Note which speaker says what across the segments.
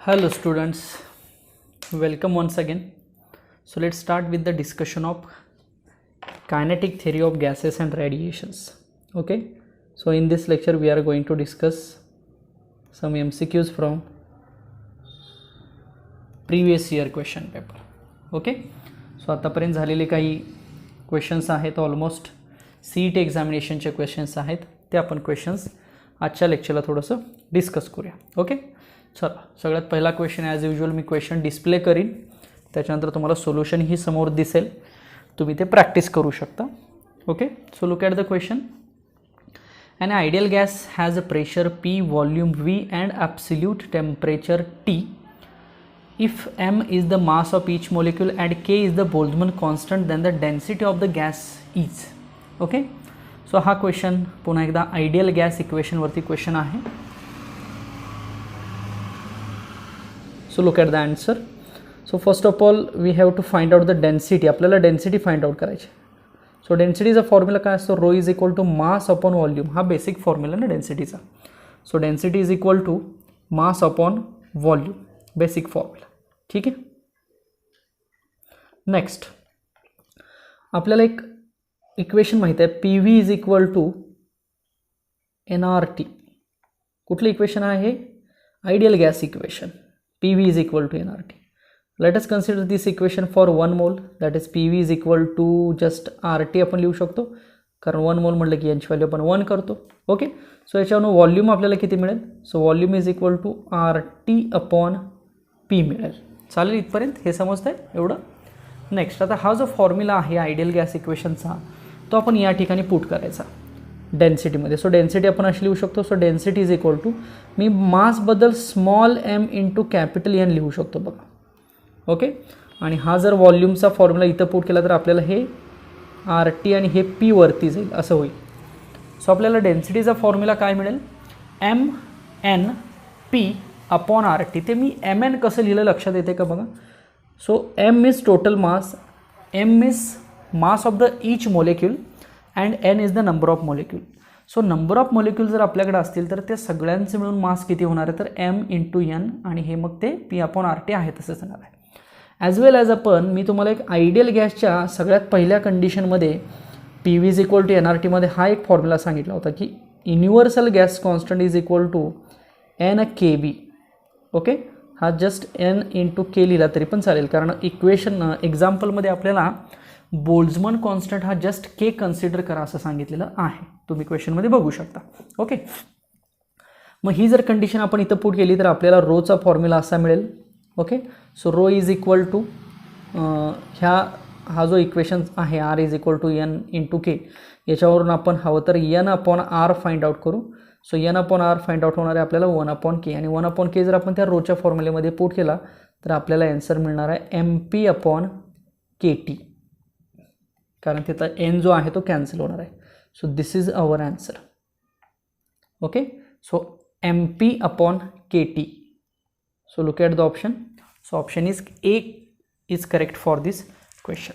Speaker 1: Hello students, welcome once again. So let's start with the discussion of kinetic theory of gases and radiations. Okay, so in this lecture we are going to discuss some MCQs from previous year question paper. Okay, so आतापर्यंत झालेले काही questions आहेत, almost CET एक्झामिनेशनचे questions आहेत, ते आपण questions आजच्या लेक्चरला थोडंसं discuss करूया. ओके, चला सगळ्यात पहिला क्वेश्चन ॲज युजल मी क्वेश्चन डिस्प्ले करीन, त्याच्यानंतर तुम्हाला सोल्युशनही समोर दिसेल, तुम्ही ते प्रॅक्टिस करू शकता. Okay, so look at the question. An ideal gas has a pressure P, volume V and absolute temperature T. If m is the mass of each molecule and k is the Boltzmann constant, then the density of the gas is. Okay, so हा question पुन्हा एकदा ideal gas equation वरती question आहे. So look at the answer. So first of all we have to find out the density. आपल्याला density find out करायची. So डेन्सिटीचा formula काय असतो? Rho is equal to mass upon volume. हा basic formula ना डेन्सिटीचा. So density is equal to mass upon volume, basic formula. ठीक आहे. नेक्स्ट आपल्याला एक इक्वेशन माहिती आहे, P V is equal to N R T. कुठलं इक्वेशन आहे? Ideal gas equation. PV is equal to nRT. Let us consider this equation for 1 mole, that is PV is equal to just RT आपण लिहू शकतो, कारण 1 मोल म्हटलं की यांची व्हॅल्यू आपण 1 करतो. ओके, सो याच्यावरून व्हॉल्यूम आपल्याला किती मिळेल? So volume is equal to RT upon P मिळेल. चालेल इथपर्यंत? हे समजतंय एवढं? नेक्स्ट आता हा जो फॉर्म्युला आहे आयडियल गॅस इक्वेशनचा, तो आपण या ठिकाणी पुट करायचा डेन्सिटीमध्ये. सो डेन्सिटी आपण अशी लिहू शकतो. So density is equal to, मी मासबद्दल small M into capital N लिहू शकतो बघा. ओके, आणि हा जर व्हॉल्यूमचा फॉर्म्युला इथं पुट केला तर आपल्याला हे आर टी आणि हे पी वरती जाईल असं होईल. सो आपल्याला डेन्सिटीचा फॉर्म्युला काय मिळेल? M N P upon R T. ते मी एम एन कसं लिहिलं लक्षात येते का बघा. So M is total mass, M is mass of the each molecule and N is the number of molecule. So number of molecule जर आपल्याकडे असतील तर ते सगळ्यांचे मिळून मास किती होणार आहे? तर एम इंटू एन आणि हे मग ते पी अपॉन आर टी आहे तसंच येणार आहे. ॲज वेल ॲज आपण मी तुम्हाला एक आयडियल गॅसच्या सगळ्यात पहिल्या कंडिशनमध्ये P V is equal to N R टीमध्ये हा एक फॉर्म्युला सांगितला होता की universal gas constant is equal to N K B. Okay, हा जस्ट एन इंटू के लिहिला तरी पण चालेल, कारण इक्वेशन एक्झाम्पलमध्ये आपल्याला बोल्झमन कॉन्स्टंट हा जस्ट के कन्सिडर करा असं सांगितलेलं आहे, तुम्ही क्वेश्चनमध्ये बघू शकता. ओके, मग ही जर कंडिशन आपण इथं पुट केली तर आपल्याला रोचा फॉर्म्युला असा मिळेल. Okay, so rho is equal to हा जो इक्वेशन आहे R is equal to N into K, याच्यावरून आपण हवं तर N upon R find out करू. So N upon R find out होणार आहे आपल्याला 1 अपॉन के, आणि 1 अपॉन के जर आपण त्या रोच्या फॉर्म्युलेमध्ये पुट केला तर आपल्याला आन्सर मिळणार आहे M P upon K T, कारण तिथं एन जो आहे तो कॅन्सल होणार आहे. So this is our answer. Okay, so M P upon K T. So look at the option. So option is A is correct for this question.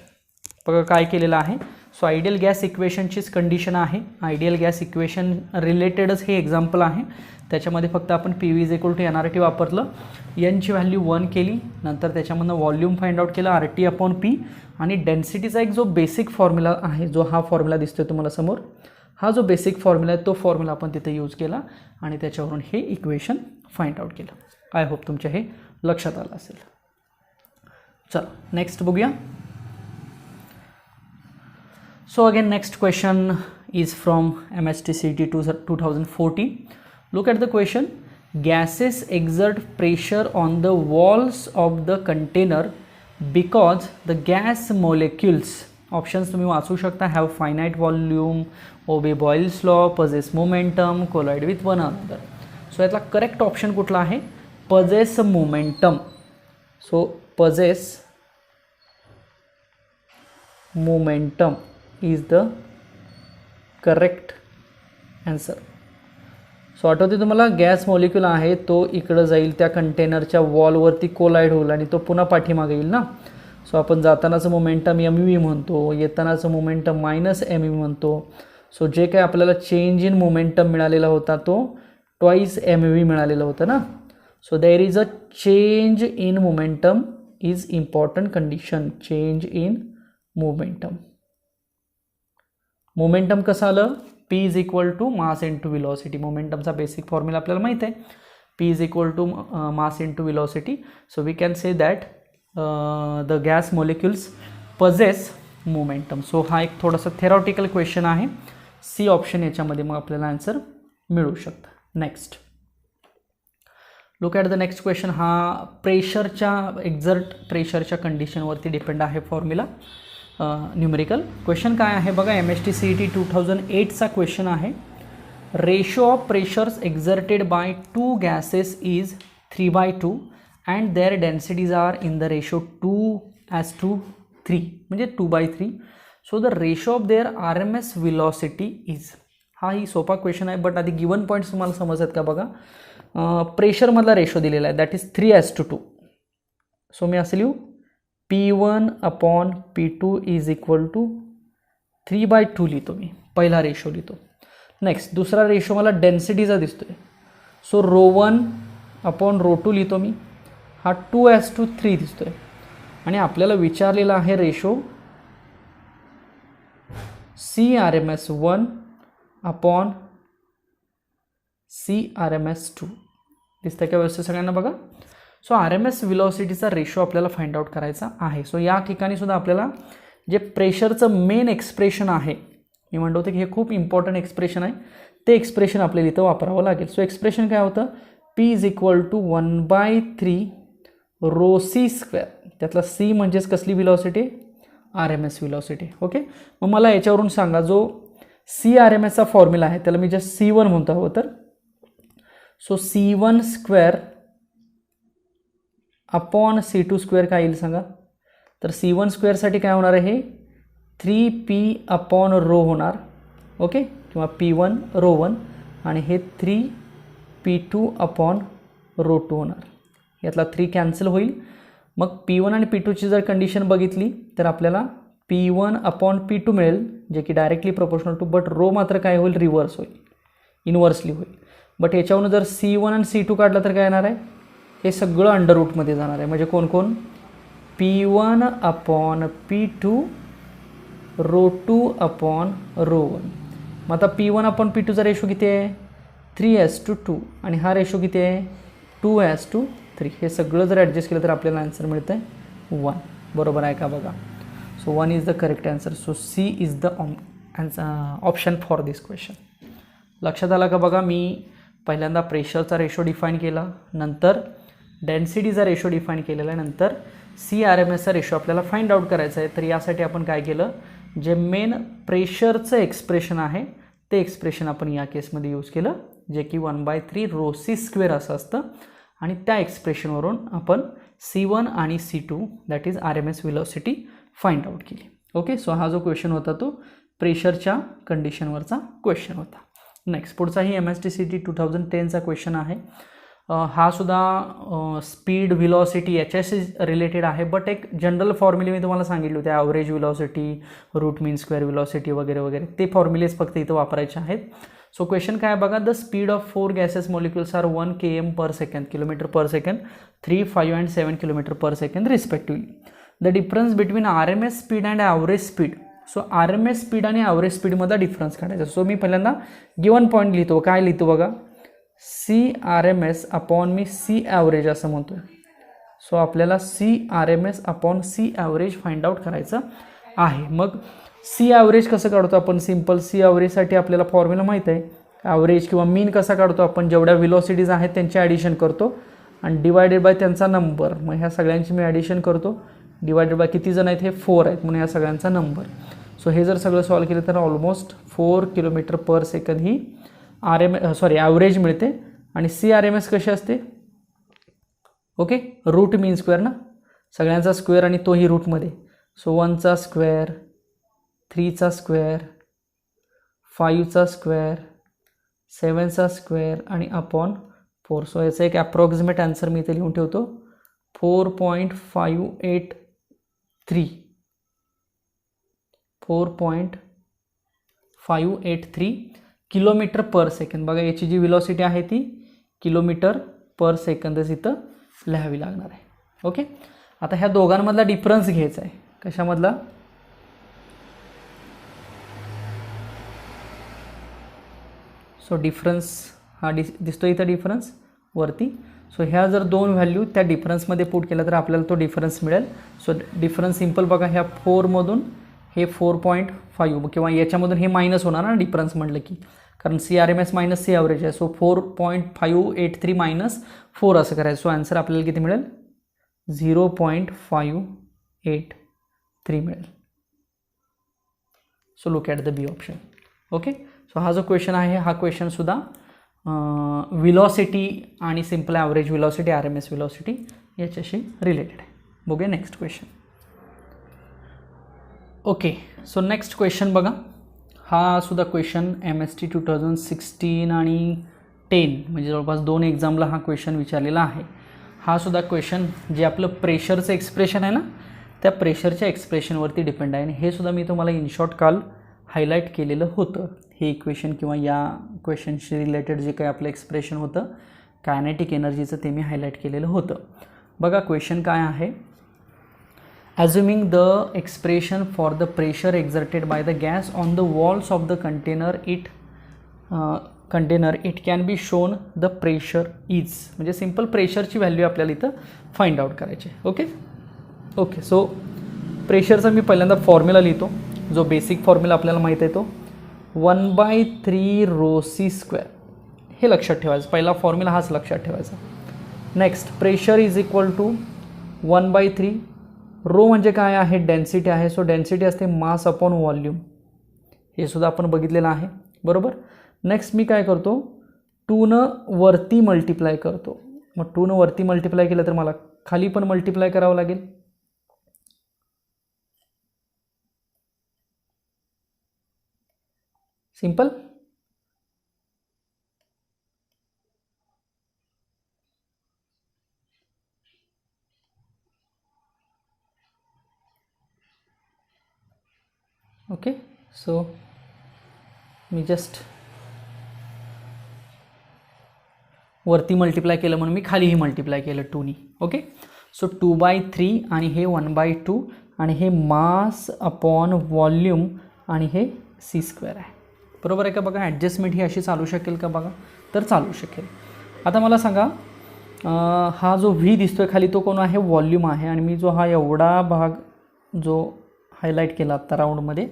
Speaker 1: बघा काय केलेलं आहे. सो आयडियल गॅस इक्वेशनचीच कंडिशन आहे, ideal gas equation रिलेटेडच हे example आहे. त्याच्यामध्ये फक्त आपण P V is equal to N R T वापरलं, एनची व्हॅल्यू 1 केली, नंतर त्याच्यामधनं व्हॉल्यूम फाइंड आउट केलं आर टी अपॉन पी, आणि डेन्सिटीचा एक जो बेसिक फॉर्म्युला आहे, जो हा फॉर्म्युला दिसतोय तुम्हाला समोर, हा जो बेसिक फॉर्म्युला आहे तो फॉर्म्युला आपण तिथे यूज केला आणि त्याच्यावरून हे इक्वेशन फाइंड आउट केलं. आय होप तुमच्या हे लक्षात आलं असेल. चला नेक्स्ट बघूया. So again next question is from MSTCT 2014. Look at the question. Gases exert pressure on the walls of the container because the gas molecules, options तुम्ही वाचू शकता, have finite volume, obey Boyle's law, possess momentum, collide with one another. So यातला correct option कुठला आहे? possess momentum. So possess momentum is the correct answer. So आठवते तुम्हाला, gas molecule आहे तो इकडं जाईल त्या कंटेनरच्या वॉलवरती कोलाइड होईल आणि तो पुन्हा पाठीमागे येईल ना. सो आपण जातानाचं मोमेंटम एम व्ही म्हणतो, येतानाचं मोमेंटम मायनस एम व्ही म्हणतो. सो जे काय आपल्याला चेंज इन मोमेंटम मिळालेला होता तो ट्वाईस एम व्ही मिळालेला होता ना. So there is a change in momentum is important condition. Change in momentum. Momentum कसं आलं? P is equal to mass into velocity. मोमेंटमचा बेसिक फॉर्म्युला आपल्याला माहिती आहे. P is equal to mass into velocity. So we can say that the gas molecules possess momentum. So हा एक थोडासा theoretical question आहे. सी ऑप्शन याच्यामध्ये मग आपल्याला आन्सर मिळू शकतं. Next look at the next question. हा प्रेशरच्या एक्झर्ट प्रेशरच्या कंडिशनवरती डिपेंड आहे फॉर्म्युला. न्यूमेरिकल क्वेश्चन काय आहे बघा. MST-CET 2008चा क्वेश्चन आहे. Ratio of pressures exerted by two gases is 3/2 and their densities are in the ratio 2:3 म्हणजे 2/3. So the ratio of their RMS velocity is. हा ही सोपा क्वेश्चन आहे, बट आधी गिवन पॉईंट्स तुम्हाला समजतात का बघा. प्रेशरमधला रेशो दिलेला आहे, दॅट इज 3:2. सो मी असं लिहू P1/P2 इज इक्वल टू 3/2 लिहितो मी. पहिला रेशो लिहितो. नेक्स्ट दुसरा रेशो मला डेन्सिटीचा दिसतोय. सो ρ1/ρ2 लिहितो मी. हा 2:3 दिसतोय. आणि आपल्याला विचारलेला आहे रेशो CRMS1/CRMS2. दिसतंय का व्यवस्थित सगळ्यांना बघा. सो RMS व्हेलॉसिटीचा रेशो आपल्याला फाइंड आउट करायचा आहे. सो या ठिकाणी सुद्धा आपल्याला जे प्रेशरचं मेन एक्सप्रेशन आहे, मी म्हणतो होते की हे खूप इम्पॉर्टंट एक्सप्रेशन आहे, ते एक्सप्रेशन आपल्याला इथं वापरावं लागेल. सो एक्सप्रेशन काय होतं? P is equal to 1/3 ρc². त्यातला C म्हणजेच कसली व्हेलॉसिटी? RMS velocity. ओके. मग मला याच्यावरून सांगा, जो CRMSचा फॉर्म्युला आहे त्याला मी जस्ट C1 म्हणतो हवं तर. सो C1² अपॉन C2² काय येईल सांगा. तर C1² साठी काय होणार आहे? 3P/ρ होणार. ओके. किंवा P1 ρ1 आणि हे 3P2/ρ2 होणार. यातला 3 कॅन्सल होईल. मग P1 आणि P2ची जर कंडिशन बघितली तर आपल्याला P1/P2 मिळेल, जे की directly proportional to, but rho मात्र काय होईल? रिव्हर्स होईल, इनव्हर्सली होईल. बट याच्यावरून जर C1 आणि C2 काढलं तर काय येणार आहे? हे सगळं अंडर रूटमध्ये जाणार आहे. म्हणजे कोण कोण? P1/P2 ρ2/ρ1. मग आता P1/P2चा रेशो किती आहे? 3:2 आणि हा रेशो किती आहे? 2:3. हे सगळं जर ॲडजस्ट केलं तर आपल्याला आन्सर मिळतं आहे 1. बरोबर आहे का बघा. So 1 is the correct answer. So C is the option for this question. लक्षात आलं का बघा. मी पहिल्यांदा प्रेशरचा रेशो डिफाईन केला, नंतर डेन्सिटीचा रेशो डिफाईन केलेला आहे, नंतर CRMSचा रेशो आपल्याला फाइंड आउट करायचा आहे. तर यासाठी आपण काय केलं? जे मेन प्रेशरचं एक्सप्रेशन आहे ते एक्सप्रेशन आपण या केसमध्ये यूज केलं, जे की 1/3 ρc² असं असतं. आणि त्या एक्सप्रेशनवरून आपण C1 आणि C2 that is RMS velocity find out केली. ओके. सो हा जो क्वेश्चन होता तो प्रेशरच्या कंडिशनवरचा क्वेश्चन होता. नेक्स्ट पुढचाही MST-CET 2010चा क्वेश्चन आहे. हा सुद्धा स्पीड व्हेलॉसिटी याच्याशी रिलेटेड आहे, बट एक जनरल फॉर्म्युले मी तुम्हाला सांगितले होते, ॲव्हरेज व्हेलॉसिटी, रूट मीन स्क्वेअर व्हेलॉसिटी वगैरे वगैरे, ते फॉर्म्युलेज फक्त इथं वापरायचे आहेत. सो क्वेश्चन काय बघा. The speed of 4 gases molecules are 1 km/s, kilometre second, 3, 5 and 7 km/s respectively. The difference between RMS speed and average speed. So RMS speed आणि ॲव्हरेज स्पीडमधला डिफरन्स काढायचा. सो मी पहिल्यांदा गिवन पॉईंट लिहितो. काय लिहितो बघा? CRMS/मी CAvg असं म्हणतो. सो आपल्याला CRMS/CAvg फाइंड आउट करायचं आहे. मग CAvg कसं काढतो आपण? सिम्पल. CAvgसाठी आपल्याला फॉर्म्युला माहीत आहे. ॲव्हरेज किंवा मीन कसा काढतो आपण? जेवढ्या व्हेलॉसिटीज आहेत त्यांची ॲडिशन करतो आणि डिवायडेड बाय त्यांचा नंबर. मग ह्या सगळ्यांची मी ॲडिशन करतो. डिवायडेड बाय किती जण आहेत? हे 4 आहेत, म्हणून ह्या सगळ्यांचा नंबर. सो हे जर सगळं सॉल्व केलं तर ऑलमोस्ट 4 km/s ही ॲव्हरेज मिळते. आणि CRMS कशी असते? ओके. रूट मीन स्क्वेअर ना, सगळ्यांचा स्क्वेअर आणि तोही रूटमध्ये. सो 1चा स्क्वेअर, 3चा स्क्वेअर, 5चा स्क्वेअर, 7चा स्क्वेअर आणि अपॉन 4. सो याचा एक ॲप्रॉक्सिमेट आन्सर मी इथे लिहून ठेवतो. 4.583 किलोमीटर पर सेकंड. बघा याची जी व्हेलॉसिटी आहे ती किलोमीटर पर सेकंदच इथं लिहावी लागणार आहे. ओके, आता ह्या दोघांमधला डिफरन्स घ्यायचा आहे. कशामधला? सो डिफरन्स हा दिसतो इथं डिफरन्स वरती. सो ह्या जर दोन व्हॅल्यू त्या डिफरन्समध्ये पुट केला तर आपल्याला तो डिफरन्स मिळेल. सो डिफरन्स सिम्पल बघा, ह्या 4मधून हे 4.5 किंवा याच्यामधून हे मायनस होणार ना डिफरन्स म्हटलं की, कारण CRMS मायनस C ॲव्हरेज आहे. सो 4.583 मायनस 4 असं करायचं. सो आन्सर आपल्याला किती मिळेल? 0.583 मिळेल. So look at the B option. Okay, so हा जो क्वेश्चन आहे हा क्वेश्चनसुद्धा विलॉसिटी आणि simple average velocity, RMS velocity याच्याशी रिलेटेड आहे. बघूया next question. Okay, so next question बघा, हा सुद्धा क्वेश्चन MST 2016 आणि 10 म्हणजे जवळपास 2 एक्झामला हा क्वेश्चन विचारलेला आहे. हा सुद्धा क्वेश्चन जे आपलं प्रेशरचं एक्सप्रेशन आहे ना, त्या प्रेशरच्या एक्सप्रेशनवरती डिपेंड आहे. आणि हे सुद्धा मी तुम्हाला इन शॉर्ट काल हायलाईट केलेलं होतं. हे इक्वेशन किंवा या क्वेश्चनशी रिलेटेड जे काही आपलं एक्सप्रेशन होतं कायनेटिक एनर्जीचं, ते मी हायलाईट केलेलं होतं. बघा क्वेश्चन काय आहे. Assuming the expression for the pressure exerted by the gas on the walls of the container, it can be shown the pressure is. म्हणजे सिम्पल प्रेशरची व्हॅल्यू आपल्याला इथं फाइंड आउट करायची. ओके ओके, सो प्रेशरचा मी पहिल्यांदा formula लिहितो. जो basic formula आपल्याला माहीत आहे तो 1/3 ρc². हे लक्षात ठेवायचं. पहिला फॉर्म्युला हाच लक्षात ठेवायचा. Next, pressure is equal to 1/3 rho म्हणजे काय आहे? डेन्सिटी आहे. सो डेन्सिटी असते मास अपॉन व्हॉल्यूम. हे सुद्धा आपण बघितलेलं आहे, बरोबर. नेक्स्ट मी काय करतो, 2 वरती मल्टिप्लाय करतो. मग 2 वरती मल्टिप्लाय केलं तर मला खाली पण मल्टिप्लाय करावं लागेल. सिंपल. ओके, सो मी जस्ट वरती मल्टिप्लाय केलं म्हणून मी खालीही मल्टिप्लाय केलं 2नी. ओके, सो 2/3 आणि हे 1/2 आणि हे मास अपॉन व्हॉल्यूम आणि हे c² आहे, बरोबर आहे का? बघा ॲडजस्टमेंट ही अशी चालू शकेल का? बघा, तर चालू शकेल. आता मला सांगा, हा जो V दिसतोय खाली तो कोण आहे? व्हॉल्यूम आहे. आणि मी जो हा एवढा भाग जो हायलाईट केला आता राऊंडमध्ये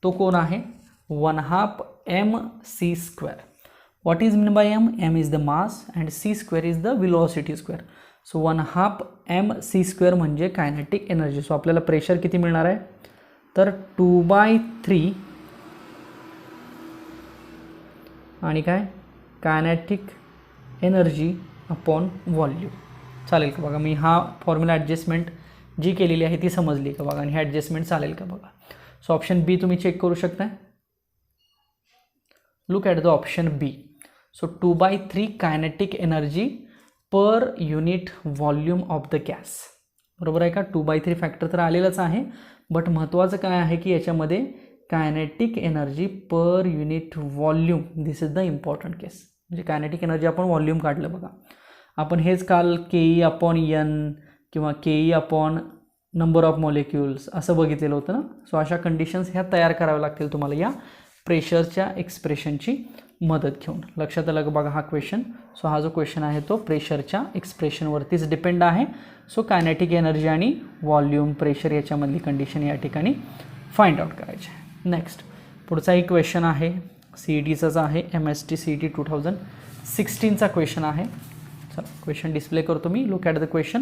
Speaker 1: तो कोण आहे? 1/2 mc². What is meant by m? M is the mass and c² is the velocity square. So 1/2 mc² म्हणजे कायनेटिक एनर्जी. सो आपल्याला प्रेशर किती मिळणार आहे? तर 2/3 आणि काय कायनेटिक एनर्जी अपॉन व्हॉल्यूम. चालेल का? बघा मी हा फॉर्म्युला ॲडजस्टमेंट जी केलेली आहे ती समजली का? बघा, आणि हे ॲडजस्टमेंट चालेल का? बघा. सो ऑप्शन बी तुम्ही चेक करू शकता. Look at the option B. So 2/3 kinetic energy per unit volume of the gas, बरोबर आहे का? 2/3 फॅक्टर तर आलेलंच आहे, बट महत्त्वाचं काय आहे की याच्यामध्ये kinetic energy per unit volume, this is the important case. म्हणजे कायनेटिक एनर्जी आपण व्हॉल्यूम काढलं. बघा आपण हेच काल KE/N किंवा KE upon number of molecules असं बघितलेलं होतं ना. सो अशा कंडिशन्स ह्या तयार कराव्या लागतील तुम्हाला या प्रेशरच्या एक्सप्रेशनची मदत घेऊन. लक्षात आलं का? बघा हा क्वेश्चन. सो हा जो क्वेश्चन आहे तो प्रेशरच्या एक्सप्रेशनवरतीच डिपेंड आहे. सो कायनेटिक एनर्जी आणि व्हॉल्यूम प्रेशर याच्यामधली कंडिशन या ठिकाणी फाइंड आउट करायची आहे. नेक्स्ट पुढचाही क्वेश्चन आहे CETचाच आहे. MST CET 2016चा क्वेश्चन आहे. चला क्वेश्चन डिस्प्ले करतो मी. Look at the question.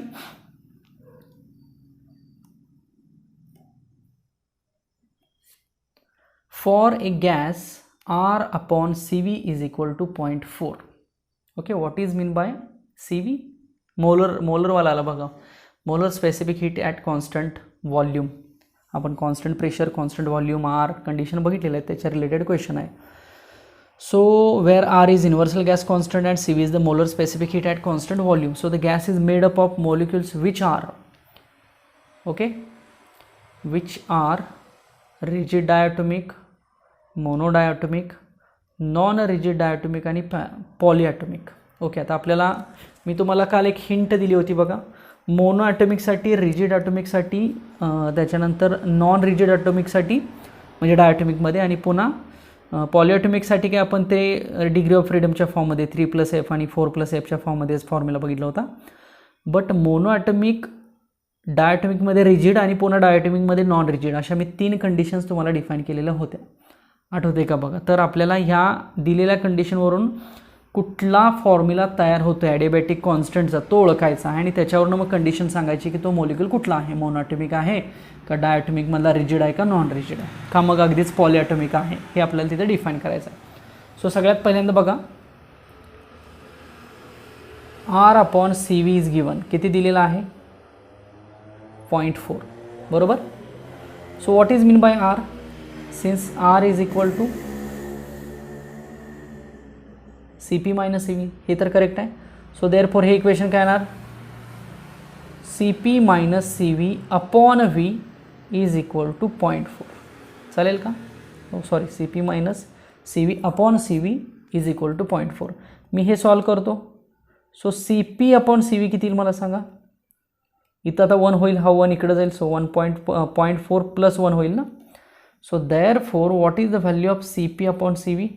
Speaker 1: For a gas, R/CV is equal to 0.4. Okay, what is mean by CV? Molar वाला आला बघा. Molar specific heat at constant volume. आपण constant pressure, constant volume, R condition बघितलेलं आहे, त्याच्या related question आहे. So where R is universal gas constant and CV is the molar specific heat at constant volume. So the gas is made up of molecules which are, okay, which are rigid diatomic, monodiatomic, non-rigid diatomic आणि polyatomic. Okay, आता आपल्याला मी तुम्हाला काल एक hint दिली होती बघा, mono ॲटॉमिकसाठी, rigid ॲटॉमिकसाठी, त्याच्यानंतर नॉन रिजिड ॲटॉमिकसाठी म्हणजे डायॲटॉमिकमध्ये, आणि पुन्हा पॉलिॲटॉमिकसाठी काय आपण ते डिग्री ऑफ फ्रीडमच्या फॉर्ममध्ये 3+F आणि 4+Fच्या फॉर्ममध्येच फॉर्म्युला बघितला होता. बट मोनो ॲटॉमिक, डायॲटॉमिकमध्ये रिजिड आणि पुन्हा डायॲटॉमिकमध्ये नॉन रिजिड, अशा मी 3 कंडिशन्स तुम्हाला डिफाईन केलेल्या होत्या. आठवते का बघा. तर आपल्याला ह्या दिलेल्या कंडिशनवरून कुठला फॉर्म्युला तयार होतो आहे ॲडियाबॅटिक कॉन्स्टंटचा तो ओळखायचा आहे आणि त्याच्यावरून मग कंडिशन सांगायची की तो मॉलिक्यूल कुठला आहे, मोनोॲटॉमिक आहे का डायॲटॉमिकमधला रिजिड आहे का नॉन रिजिड आहे का मग अगदीच पॉलिॲटॉमिक आहे, हे आपल्याला तिथे डिफाईन करायचं आहे. सो सगळ्यात पहिल्यांदा बघा, R/CV इज गिवन, किती दिलेला आहे 0.4 बरोबर. So what is mean by R, since R is equal to CP - CV, हे तर करेक्ट आहे. सो देअरफॉर हे इक्वेशन काय येणार, CP - CV upon V is equal to 0.4. चालेल का, sorry CP - CV upon CV is equal to 0.4. मी हे सॉल्व करतो. सो CP अपॉन CV किती येईल मला सांगा. इथं आता 1 होईल, हा 1 इकडे जाईल, सो 1.4 + 1 होईल ना. So therefore what is the value of CP upon CV,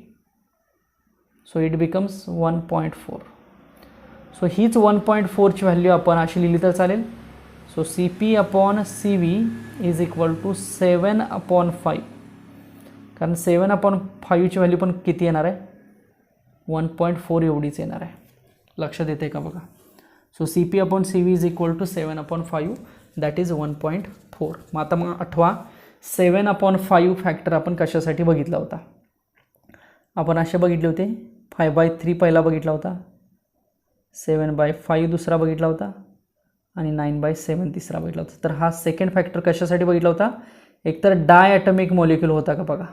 Speaker 1: so it becomes 1.4. So हीच 1.4 ची व्हॅल्यू आपण अशी लिहिली तर चालेल. So CP upon CV is equal to 7/5, कारण 7/5 ची व्हॅल्यू पण किती येणार आहे 1.4 एवढीच येणार आहे. लक्षात येते का बघा. So CP upon CV is equal to 7/5 that is 1.4. मग आता मग आठवा 7/5 फॅक्टर आपण कशासाठी बघितला होता, आपण असे बघितले होते 5/3 पहिला बघितला होता, 7/5 दुसरा बघितला होता आणि 9/7 तिसरा बघितला होता. तर हा सेकंड फॅक्टर कशासाठी बघितला होता, एकतर डायॲटॉमिक मॉलिक्यूल होता का बघा,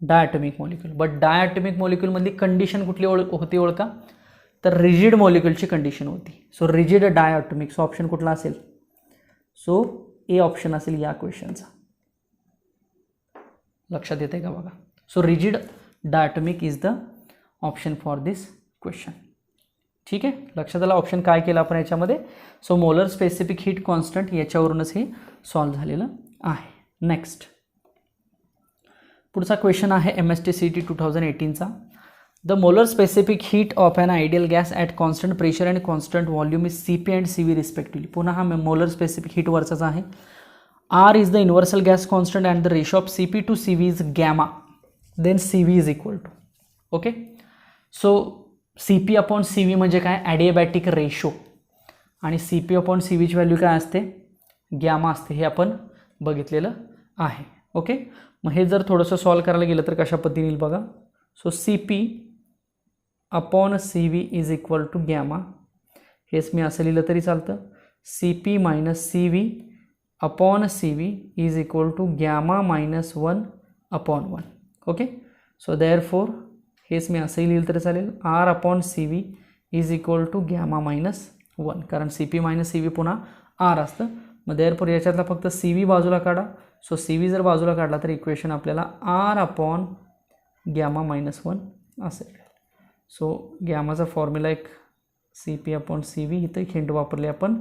Speaker 1: diatomic molecule. But diatomic मॉलिक्यूलमधली condition कुठली होती ओळखा, तर रिजिड मॉलिक्यूलची कंडिशन होती. So rigid diatomic, so option कुठला असेल, सो ए ऑप्शन असेल या क्वेश्चनचा. लक्षात येते का बघा. So rigid diatomic is the option for this question. ठीक आहे, लक्षात आलं ऑप्शन काय केलं आपण याच्यामध्ये. So molar specific heat constant याच्यावरूनच हे सॉल्व्ह झालेलं आहे. नेक्स्ट पुढचा क्वेश्चन आहे MST CET 2018चा. The molar specific heat of an ideal gas at constant pressure and constant volume is CP and CV respectively. पुन्हा हा मोलर स्पेसिफिक हीटवरचाच आहे. R is the universal gas constant and the ratio of CP to CV is gamma, then CV is equal to. Okay, so CP upon CV म्हणजे काय, adiabatic ratio, आणि CP upon CV ची value काय असते, gamma असते, हे आपण बघितलेलं आहे. ओके, मग हे जर थोडंसं सॉल्व करायला गेलं तर कशा पद्धतीने येईल बघा. So CP upon CV is equal to gamma, हेच मी असं लिहिलं तरी चालतं. CP - CV upon CV is equal to gamma -1/1. Okay, so therefore हेच मी असंही लिहिलं तरी चालेल, R upon CV is equal to gamma -1, कारण CP - CV पुन्हा R असतं. मग देअरफॉर याच्यातला फक्त CV बाजूला काढा. सो CV जर बाजूला काढला तर इक्वेशन आपल्याला R अपॉन गॅमा -1 असेल. सो गॅमाचा फॉर्म्युला एक CP अपॉन CV, इथं एक हिंट वापरली आपण,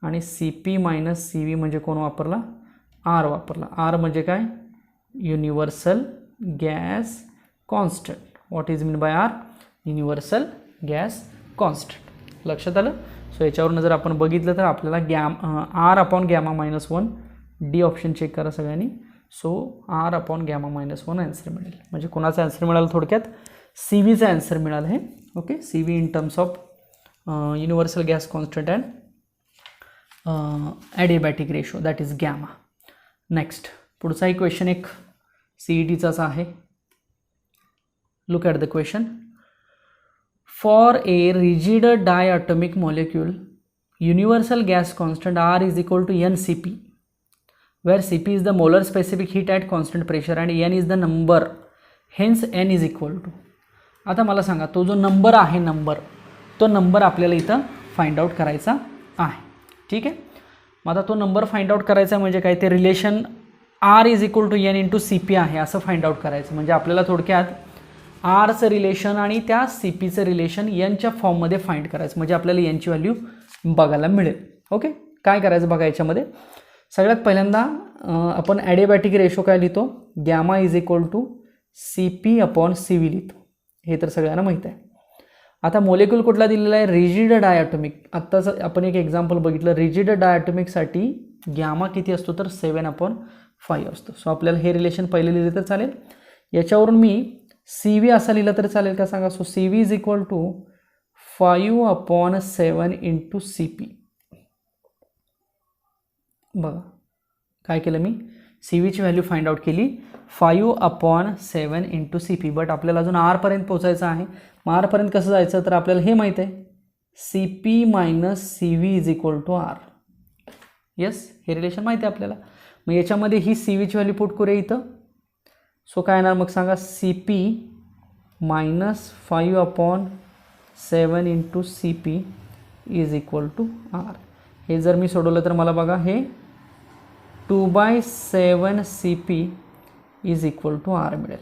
Speaker 1: आणि CP - CV म्हणजे कोण वापरला, R वापरला. R म्हणजे काय, universal gas constant. What is mean by R, universal gas constant. लक्षात आलं. सो याच्यावरून जर आपण बघितलं तर आपल्याला R upon gamma -1, D option check करा सगळ्यांनी. So R upon gamma -1 answer मिळेल. म्हणजे कोणाचा आन्सर मिळाला, थोडक्यात CVचा आन्सर मिळालं हे. Okay, CV in terms of universal gas constant and adiabatic ratio that is gamma. Next पुढचाही क्वेश्चन एक CETचाच आहे. Look at the question. For a rigid diatomic molecule universal gas constant R is equal to NCP, where CP is the molar specific heat at constant pressure and N is the number, hence N is equal to. आता मला सांगा, तो जो number आहे, तो number आपल्याला इथं find out करायचा आहे. ठीक आहे, मग आता तो नंबर फाइंड आउट करायचा म्हणजे काय, ते relation R is equal to N into CP आहे असं फाइंड आउट करायचं. म्हणजे आपल्याला थोडक्यात आरचं रिलेशन आणि त्या सी पीचं रिलेशन यांच्या फॉर्ममध्ये फाइंड करायचं, म्हणजे आपल्याला यांची व्हॅल्यू बघायला मिळेल. ओके, काय करायचं बघा याच्यामध्ये. सगळ्यात पहिल्यांदा आपण ॲडियाबॅटिक रेशो काय लिहितो, gamma is equal to C P upon C V लिहितो, हे तर सगळ्यांना माहीत आहे. आता मोलेक्युल कुठला दिलेला आहे, रिजिड डायॲटॉमिक. आत्ताच आपण एक एक्झाम्पल बघितलं, रिजिड डायॲटॉमिकसाठी गॅमा किती असतो तर 7/5 असतो. सो आपल्याला हे रिलेशन पहिले लिहिलं तर चालेल. याच्यावरून मी सी व्ही असा लिहिलं तर चालेल का सांगा. So C V is equal to 5/7 into C P. बघा काय केलं मी, सी व्हीची व्हॅल्यू फाइंड आउट केली 5/7 इंटू सी पी. बट आपल्याला अजून आरपर्यंत पोचायचं आहे. मग आरपर्यंत कसं जायचं तर आपल्याला हे माहीत आहे, C P minus C V is equal to R. Yes, हे रिलेशन माहिती आहे आपल्याला. मग याच्यामध्ये ही सी व्हीची व्हॅल्यू पुट करूया इथं. सो काय येणार मग सांगा, C P minus 5/7 into C P is equal to R. हे जर मी सोडवलं तर मला बघा हे 2/7 C P is equal to R मिळेल.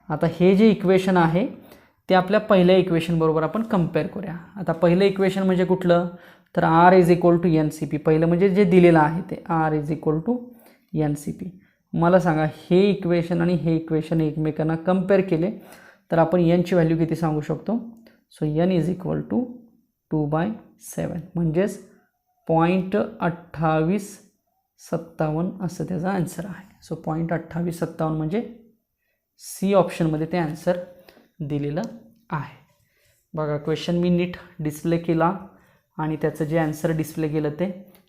Speaker 1: आता हे जे इक्वेशन आहे ते आपल्या पहिल्या इक्वेशन बरोबर आपण कंपेअर करूया. आता पहिलं इक्वेशन म्हणजे कुठलं तर R is equal to N C P. पहिलं म्हणजे जे दिलेलं आहे ते R is equal to N C P. मला सांगा हे इक्वेशन आणि हे इक्वेशन एकमेकांना कंपेअर केले तर आपण एनची व्हॅल्यू किती सांगू शकतो. So N is equal to 2/7 म्हणजेच 0.2857 असं त्याचा आन्सर आहे. सो 0.2857 म्हणजे सी ऑप्शनमध्ये ते आन्सर दिलेलं आहे. बघा क्वेश्चन मी नीट डिस्प्ले केला आणि त्याचं जे आन्सर डिस्प्ले केलं ते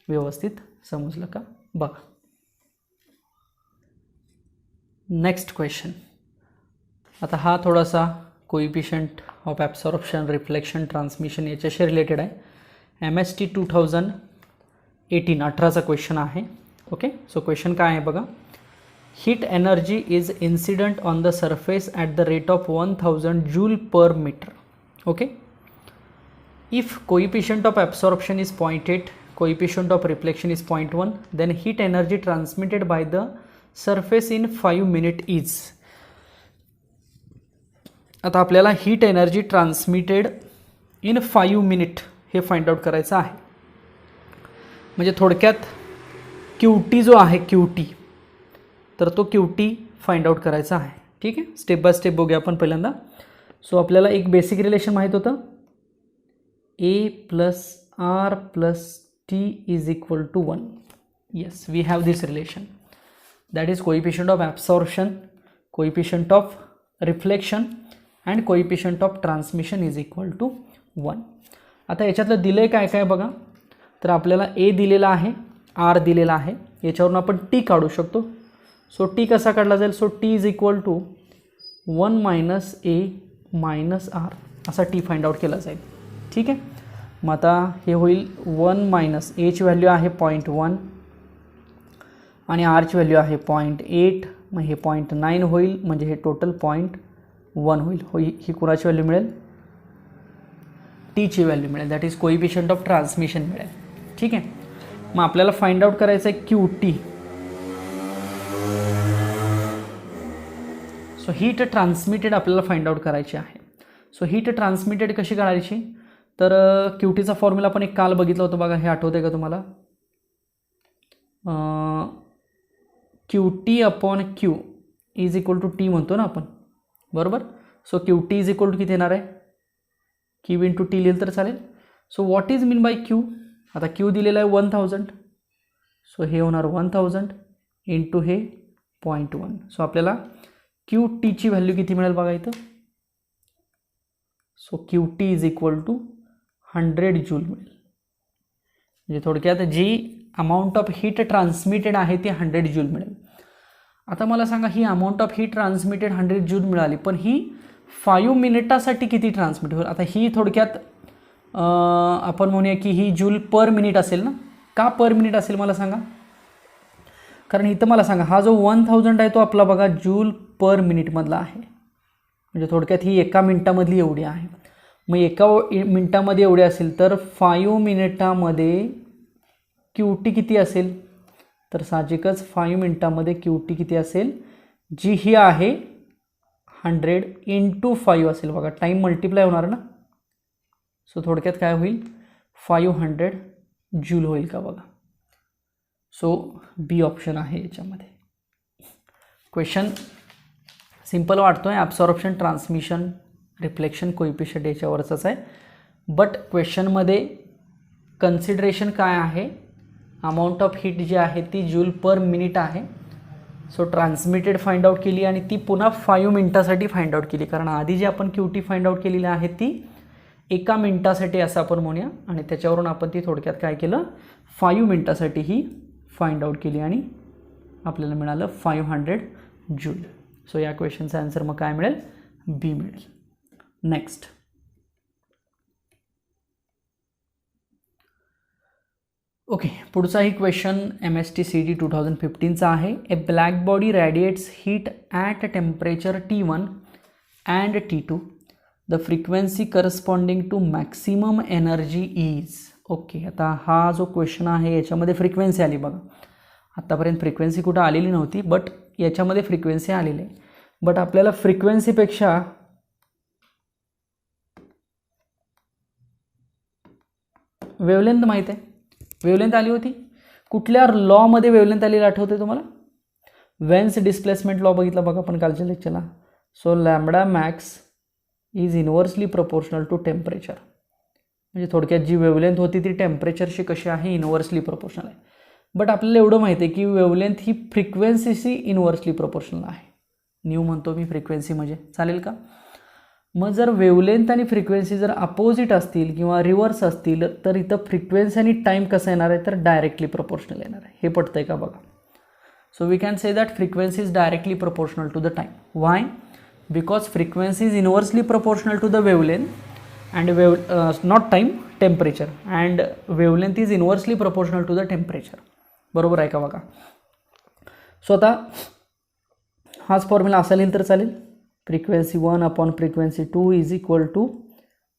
Speaker 1: व्यवस्थित समजलं का बघा. Next question. आता हा थोडासा coefficient of absorption, reflection, transmission याच्याशी रिलेटेड आहे. MST 2018 क्वेश्चन आहे. ओके, सो क्वेश्चन काय आहे बघा. Heat energy is incident on the surface at the rate of 1000 joule per metre. Okay, if coefficient of absorption is 0.8, coefficient of reflection is 0.1, then heat energy transmitted by the surface in 5 minute is. आता आपल्याला heat energy transmitted in 5 minute हे find out करायचं आहे. म्हणजे थोडक्यात Q T जो आहे Q T, तर तो क्यू टी फाइंड आउट करायचा आहे. ठीक आहे, स्टेप बाय स्टेप बघूया आपण पहिल्यांदा. सो आपल्याला एक बेसिक रिलेशन माहीत होतं, A plus R plus T is equal to 1. Yes, we have this relation. That is coefficient of absorption, coefficient of reflection and coefficient of transmission is equal to 1. आता याच्यातलं दिलं आहे काय काय बघा. तर आपल्याला ए दिलेला आहे, आर दिलेला आहे, याच्यावरून आपण टी काढू शकतो. सो टी कसा काढला जाईल. So T is equal to 1 minus A minus R असा टी फाइंड आउट केला जाईल. ठीक आहे, मग आता हे होईल 1 मायनस एची व्हॅल्यू आहे 0.1 आणि आरची व्हॅल्यू आहे 0.8. मग हे 0.9 होईल, म्हणजे हे टोटल 0.1 होईल. ही कुणाची व्हॅल्यू मिळेल, टीची व्हॅल्यू मिळेल. That is coefficient of transmission मिळेल. ठीक आहे, मग आपल्याला फाइंड आउट करायचं आहे Q T. So heat transmitted आपल्याला फाइंड आउट करायची आहे. सो हीट ट्रान्समिटेड कशी करायची तर क्यू टीचा फॉर्म्युला आपण एक काल बघितला होता बघा, हे आठवतं आहे का तुम्हाला. Q T upon Q is equal to T म्हणतो ना आपण, बरोबर. So Q T is equal to किती येणार आहे, क्यू इंटू टी लिहिलं तर चालेल. So what is mean by Q. आता क्यू दिलेला आहे 1000. सो हे होणार 1000 इंटू हे 0.1. सो आपल्याला क्यू टीची व्हॅल्यू किती मिळेल बघा इथं. So Q T is equal to 100 joule मिळेल. म्हणजे थोडक्यात जी अमाऊंट ऑफ हीट ट्रान्समिटेड आहे ती 100 जूल मिळेल. आता मला सांगा ही amount of heat transmitted 100 joule मिळाली, पण ही 5 मिनिटासाठी किती ट्रान्समिट होईल. आता ही थोडक्यात आपण म्हणूया की ही जूल पर मिनिट असेल ना. का पर मिनिट असेल मला सांगा. कारण इथं मला सांगा हा जो 1000 आहे तो आपला बघा जूल पर मिनिटमधला आहे. म्हणजे थोडक्यात ही एका मिनिटामधली एवढी आहे. मग एका मिनिटामध्ये एवढे असेल तर 5 मिनिटामध्ये क्यू टी किती असेल तर साहजिकच 5 मिनिटामध्ये क्यू टी किती असेल, जी ही आहे 100 इंटू 5 असेल बघा, टाईम मल्टिप्लाय होणार ना. सो थोडक्यात काय होईल, 500 जूल होईल का बघा. सो बी ऑप्शन आहे याच्यामध्ये. क्वेश्चन सिंपल वाटतो आहे, ॲब्सॉर्प्शन, ट्रान्समिशन, रिफ्लेक्शन कोइफिशियंट याच्यावरचाच आहे. बट क्वेश्चनमध्ये कन्सिडरेशन काय आहे, अमाऊंट ऑफ हीट जी आहे ती जूल पर मिनिट आहे. सो ट्रान्समिटेड फाइंड आउट केली आणि ती पुन्हा 5 मिनटासाठी फाइंड आउट केली, कारण आधी जी आपण क्यू टी फाइंड आउट केलेली आहे ती 1 मिनटासाठी असं आपण म्हणूया, आणि त्याच्यावरून आपण ती थोडक्यात काय केलं, 5 मिनटासाठी ही फाइंड आउट केली आणि आपल्याला मिळालं 500 जूल. सो या क्वेश्चनचा आन्सर मग काय मिळेल, बी मिळेल. नेक्स्ट, ओके, पुढचाही क्वेश्चन MST/CD 2015चा आहे. A black body radiates heat at temperature T1 and T2. The frequency corresponding to maximum energy is. Okay, आता हा जो क्वेश्चन आहे याच्यामध्ये फ्रिक्वेन्सी आली बघा. आत्तापर्यंत फ्रिक्वेन्सी कुठं आलेली नव्हती, बट याच्यामध्ये फ्रिक्वेन्सी आलेली आहे. बट आपल्याला फ्रिक्वेन्सीपेक्षा वेवलेंथ माहीत आहे. वेवलेंथ आली होती, कुठल्या लॉमध्ये वेवलेंथ आलेली आठवते तुम्हाला, वेन्स डिस्प्लेसमेंट लॉ बघितला बघा आपण कालच्या लेक्चरला. So lambda max is inversely proportional to temperature. म्हणजे थोडक्यात जी वेवलेंथ होती ती टेम्परेचरशी कशी आहे, इनवर्सली प्रोपोर्शनल आहे. बट आपल्याला एवढं माहिती आहे की वेवलेंथ ही फ्रिक्वेन्सीशी इनवर्सली प्रोपोर्शनल आहे. न्यू म्हणतो मी फ्रिक्वेन्सी म्हणजे, चालेल का. मग जर वेवलेंथ आणि फ्रिक्वेन्सी जर अपोजिट असतील किंवा रिव्हर्स असतील तर इथं फ्रिक्वेन्सी आणि टाईम कसं येणार आहे, तर डायरेक्टली प्रोपोर्शनल येणार आहे. हे पटतंय का बघा. So we can say that frequency is directly proportional to the time. Why, because frequency is inversely proportional to the wavelength and not time, temperature, and wavelength is inversely proportional to the temperature. बरोबर आहे का बघा. So आता हाच formula असा लिहिलं तर चालेल. Frequency 1 upon frequency 2 is equal to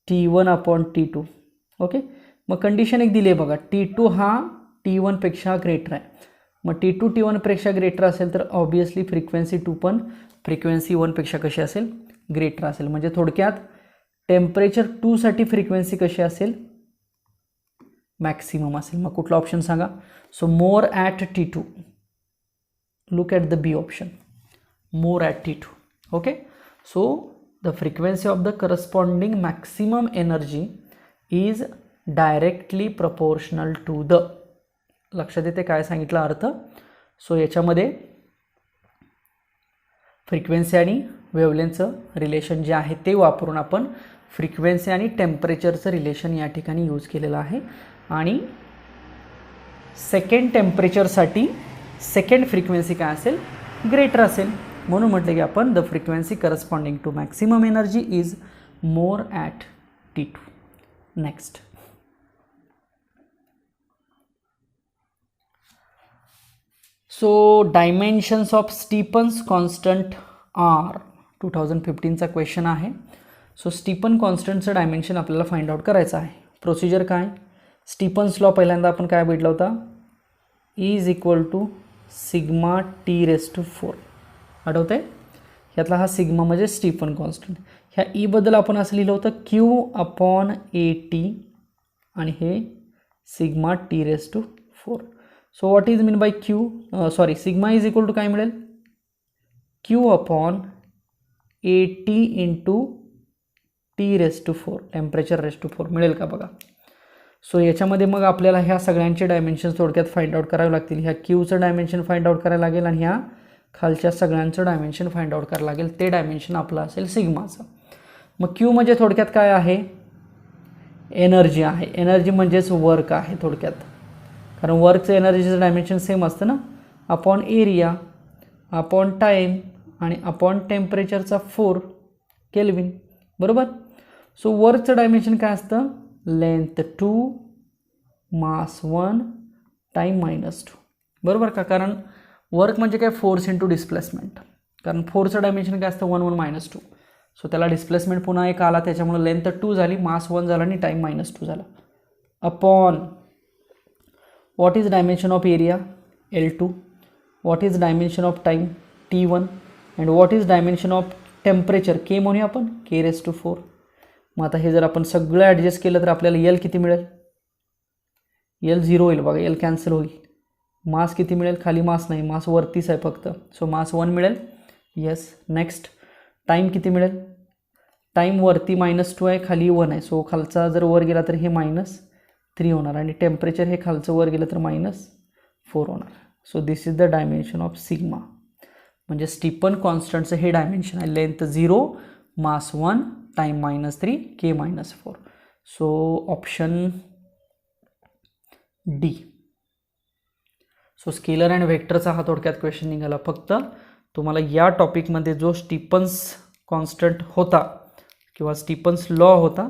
Speaker 1: T1 upon T2. Okay, मग कंडिशन एक दिली आहे बघा, T2 हा T1 पेक्षा ग्रेटर आहे. मग T2 T1 पेक्षा ग्रेटर असेल तर ऑब्वियसली फ्रिक्वेन्सी 2 पण फ्रिक्वेन्सी 1 पेक्षा कशी असेल, ग्रेटर असेल. म्हणजे थोडक्यात टेम्परेचर 2 साठी फ्रिक्वेन्सी कशी असेल, मॅक्सिमम असेल. मग कुठला ऑप्शन सांगा. So more at T2. Look at the B option, more at T2. Okay, so the frequency of the corresponding maximum energy is directly proportional to the. लक्षात येते काय सांगितलं अर्थ. सो याच्यामध्ये फ्रिक्वेन्सी आणि वेवलेंथचं रिलेशन जे आहे ते वापरून आपण फ्रिक्वेन्सी आणि टेम्परेचरचं रिलेशन या ठिकाणी यूज केलेलं आहे. आणि सेकंड टेम्परेचरसाठी सेकंड फ्रिक्वेन्सी काय असेल, ग्रेटर असेल. म्हणून म्हटलं की आपण the frequency corresponding to maximum energy is more at T2. Next, so dimensions of Stefan's constant are 2015चा क्वेश्चन आहे. सो स्टीफन कॉन्स्टंटचं डायमेन्शन आपल्याला फाइंड आउट करायचं आहे. प्रोसिजर काय, स्टीफन्स लॉ पहिल्यांदा आपण काय भेटला होता, is equal to sigma T⁴. आठवतं आहे, ह्यातला हा सिग्मा म्हणजे स्टीफन कॉन्स्टंट. ह्या ईबद्दल आपण असं लिहिलं होतं Q अपॉन AT आणि हे sigma T⁴. So what is mean by sigma is equal to काय मिळेल, Q upon AT into T⁴, temperature मिळेल का बघा. सो याच्यामध्ये मग आपल्याला ह्या सगळ्यांचे डायमेन्शन्स थोडक्यात फाइंड आउट करावे लागतील. ह्या Qचं डायमेन्शन फाइंड आउट करायला लागेल आणि ह्या खालच्या सगळ्यांचं डायमेन्शन फाइंड आउट करायला लागेल. ते डायमेन्शन आपलं असेल सिग्माचं. मग Q म्हणजे थोडक्यात काय आहे, एनर्जी आहे. एनर्जी म्हणजेच वर्क आहे थोडक्यात, कारण वर्कचं एनर्जीचं डायमेन्शन सेम असतं ना, अपॉन एरिया, अपॉन टाईम आणि अपॉन टेम्परेचरचा 4 केल्विन. बरोबर. सो वर्कचं डायमेन्शन काय असतं, लेंथ 2, मास 1, टाईम -2. बरोबर का, कारण वर्क म्हणजे काय, फोर्स इंटू डिस्प्लेसमेंट. कारण फोर्सचं डायमेन्शन काय असतं, 1, 1, -2. सो त्याला डिस्प्लेसमेंट पुन्हा एक आला, त्याच्यामुळे लेंथ 2 झाली, मास 1 झाला आणि टाईम -2 झाला. Upon what is dimension of area, L2. What is dimension of time, T1. And what is dimension of temperature K म्हणूया आपण K⁴. मग आता हे जर आपण सगळं ॲडजस्ट केलं तर आपल्याला L किती मिळेल? L 0 होईल बघा, L कॅन्सल होईल. मास किती मिळेल? खाली मास नाही, मास वरतीच आहे फक्त. सो मास 1 मिळेल. येस. नेक्स्ट टाईम किती मिळेल? टाईम वरती -2 आहे, खाली 1 आहे. सो खालचा जर वर गेला तर हे -3 होणार आणि टेम्परेचर हे खालचं वर गेलं तर -4 होणार. So this is the dimension of sigma. म्हणजे स्टीफन कॉन्स्टंटचं हे डायमेन्शन आहे. Length 0, mass 1, time -3, K -4. So option D. So scalar and व्हेक्टरचा हा थोडक्यात क्वेश्चन निघाला. फक्त तुम्हाला या टॉपिकमध्ये जो स्टीफन्स कॉन्स्टंट होता किंवा स्टीफन्स लॉ होता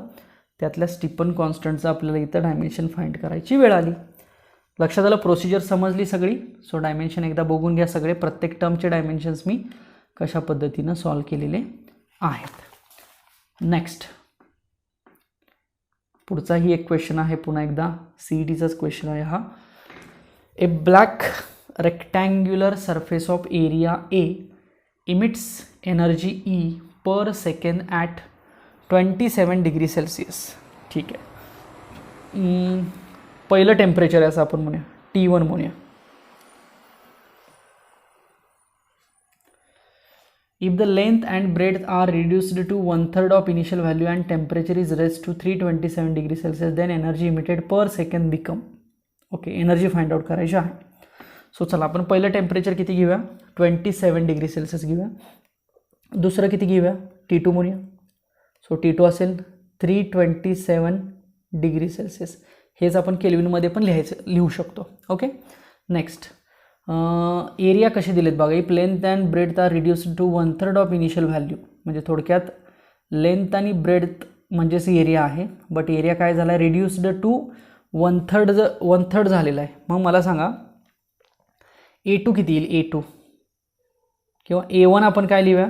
Speaker 1: त्यातल्या स्टीफन कॉन्स्टंटचं आपल्याला इथं डायमेन्शन फाइंड करायची वेळ आली. लक्षात आलं? प्रोसिजर समजली सगळी. सो डायमेन्शन एकदा बघून घ्या सगळे. प्रत्येक टर्मचे डायमेन्शन्स मी कशा पद्धतीनं सॉल्व केलेले आहेत. नेक्स्ट पुढचाही एक क्वेश्चन आहे. पुन्हा एकदा CETचाच क्वेश्चन आहे हा. A black rectangular surface of area A emits energy E per second at 27 degree Celsius. ठीक आहे. पहिलं टेम्परेचर आहे असं आपण म्हणूया, T1 म्हणूया. If the length and breadth are reduced to 1/3 of initial value and temperature is raised to 327 degree Celsius, then energy emitted per second become. Okay, energy find out करायची आहे. सो चला आपण पहिलं टेम्परेचर किती घेऊया? 27 degree Celsius घेऊया. दुसरं किती घेऊया? T2 म्हणूया. सो T2 असेल 327 डिग्री सेल्सिअस. हेच आपण केल्विनमध्ये पण लिहू शकतो. ओके. नेक्स्ट एरिया कसे दिलेत बघा. If length and breadth are reduced to 1/3 of initial value. म्हणजे थोडक्यात लेंथ आणि ब्रेड्थ म्हणजेच एरिया आहे, बट एरिया काय झाला आहे? रिड्यूस्ड टू 1/3 झालेला आहे. मग मला सांगा A2 किती येईल? A2 किंवा A1 आपण काय लिहूया?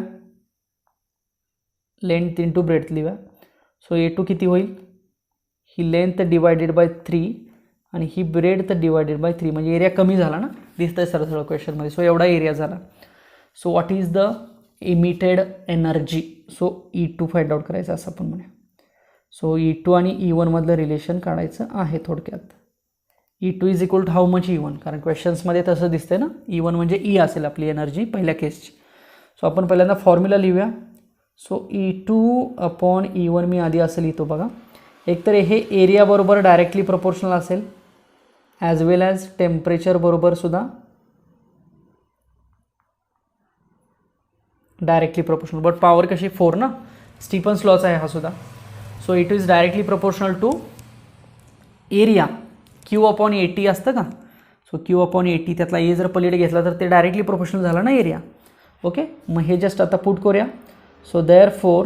Speaker 1: लेंथ इंटू ब्रेड्थ लिहूया. सो A2 किती होईल? ही लेंथ डिवायडेड बाय 3 आणि ही ब्रेड्थ डिवायडेड बाय 3. म्हणजे एरिया कमी झाला ना, दिसतंय सरळ क्वेश्चनमध्ये. सो एवढा एरिया झाला. So what is the emitted energy? So E2 find out करायचं असं आपण म्हणूया. सो E2 आणि E1 मधलं रिलेशन काढायचं आहे थोडक्यात. E2 is equal to how much E1? कारण क्वेश्चन्समध्ये तसं दिसतंय ना, E1 म्हणजे E असेल आपली एनर्जी पहिल्या केसची. सो आपण पहिल्यांदा फॉर्म्युला लिहूया. सो E2 अपॉन E1 मी आधी असं लिहितो बघा. एकतर हे एरिया बरोबर डायरेक्टली प्रपोर्शनल असेल, ॲज वेल ॲज टेम्परेचर बरोबर सुद्धा डायरेक्टली प्रपोर्शनल. बट पॉवर कशी? 4 ना, स्टीफन्स लॉचा आहे हा सुद्धा. So it is directly proportional to area. Q upon AT असतं का? सो Q अपॉन AT त्यातला ए जर पलीकडे घेतला तर ते डायरेक्टली प्रोपोर्शनल झाला ना एरिया. ओके. मग हे जस्ट आता पुट करूया. So therefore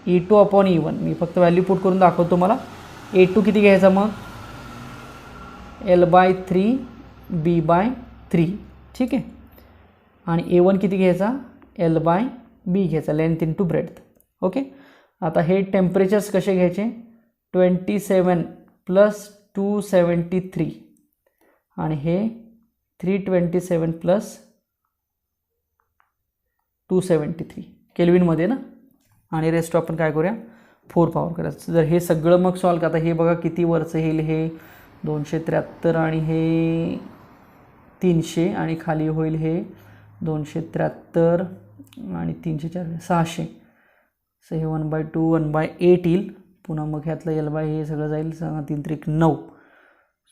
Speaker 1: E2 upon E1 मी फक्त व्हॅल्यू पुट करून दाखवतो मला. A2 किती घ्यायचा मग? L/3 B/3. ठीक आहे. आणि A1 किती घ्यायचा? L/B घ्यायचा, लेंथ इंटू ब्रेड्थ. ओके. आता हे टेम्परेचर्स कसे घ्यायचे? 27 प्लस 273 आणि हे 327 प्लस 273 केल्विनमध्ये ना, आणि रेस्ट आपण काय करूया? 4 पॉवर करायचं. जर हे सगळं मग सॉल्व करता, हे बघा किती वरचं येईल? हे 273 आणि हे 300 आणि खाली होईल हे 273 आणि 304 600. सो हे 1/2 1/8 येईल. पुन्हा मग ह्यातलं L/, हे सगळं जाईल 3 त्रिक 9.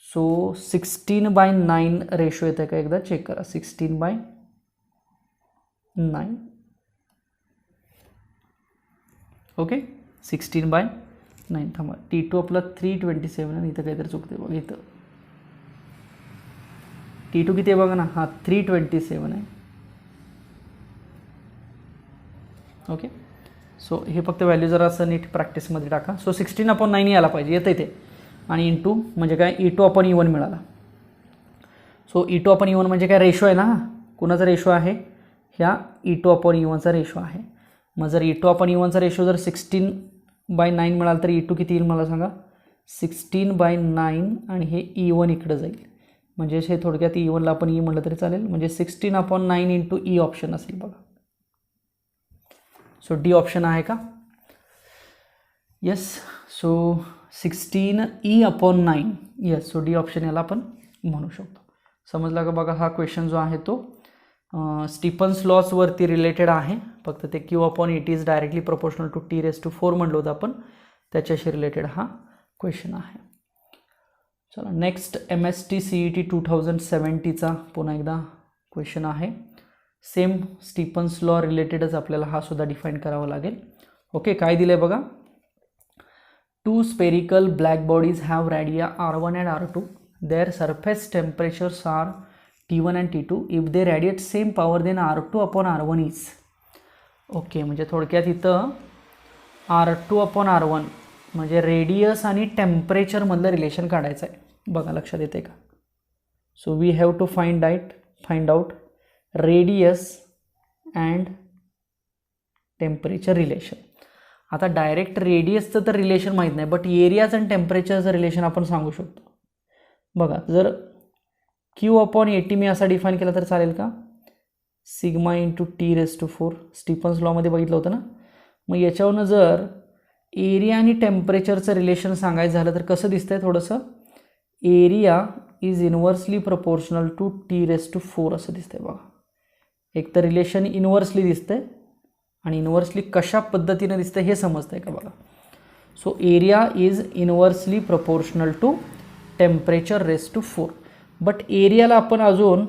Speaker 1: सो 16/9 रेशो येतं का? एकदा चेक करा. 16/9. ओके. 16/9. थांबा. T2 आपला 327 आणि इथं काहीतरी चुकते बघा. इथं T2 किती आहे बघा ना, हा 327 आहे. ओके. सो हे फक्त व्हॅल्यू जरा असं नीट प्रॅक्टिसमध्ये टाका. सो 16/9 यायला पाहिजे, येतं इथे. आणि इंटू म्हणजे काय? E2 अपॉन E1 मिळाला. सो E2 अपॉन E1 म्हणजे काय? रेशो आहे ना. कुणाचा रेशो आहे? ह्या E2 अपॉन E1चा रेशो आहे. मग जर E2 अपॉन E1चा रेशो जर 16/9 मिळाला तर E2 किती येईल मला सांगा? 16/9 आणि हे E1 इकडं जाईल. म्हणजे हे थोडक्यात E1ला आपण E म्हटलं तरी चालेल. म्हणजे 16/9 इंटू E ऑप्शन असेल बघा. सो डी ऑप्शन आहे का? Yes. So 16E/9. Yes. So D option याला आपण म्हणू शकतो. समजला का बघा? हा क्वेश्चन जो आहे तो स्टीफन्स लॉसवरती रिलेटेड आहे. फक्त ते Q/8 is directly proportional to T⁴ म्हणलो होतं आपण, त्याच्याशी रिलेटेड हा क्वेश्चन आहे. चला नेक्स्ट MST CET 2070चा पुन्हा एकदा क्वेश्चन आहे. सेम स्टीफन्स लॉ रिलेटेडच आपल्याला हा सुद्धा डिफाईन करावा लागेल. ओके, काय दिलं आहे बघा? 2 spherical black bodies have radii R1 and R2. Their surface temperatures are T1 and T2. If they radiate same power then R2/R1 is. Okay, म्हणजे थोडक्यात इथं R2/R1 म्हणजे रेडियस आणि टेम्परेचरमधलं रिलेशन काढायचं आहे. बघा लक्षात येते का? So we have to find out radius and temperature relation. आता डायरेक्ट रेडियसचं तर रिलेशन माहीत नाही, बट एरियाज आणि टेम्परेचरचं रिलेशन आपण सांगू शकतो. बघा, जर Q/80 मी असा डिफाईन केला तर चालेल का? सिग्मा इंटू T⁴ स्टीफन्स लॉमध्ये बघितलं होतं ना. मग याच्यावरनं जर एरिया आणि टेम्परेचरचं रिलेशन सांगायचं झालं तर कसं दिसतंय थोडंसं? Area is inversely proportional to T⁴ असं दिसतंय बघा. एक तर रिलेशन इन्व्हर्सली दिसतंय आणि इन्व्हर्सली कशा पद्धतीने दिसतं हे समजतंय का बघा. So area is inversely proportional to T⁴. But एरियाला आपण अजून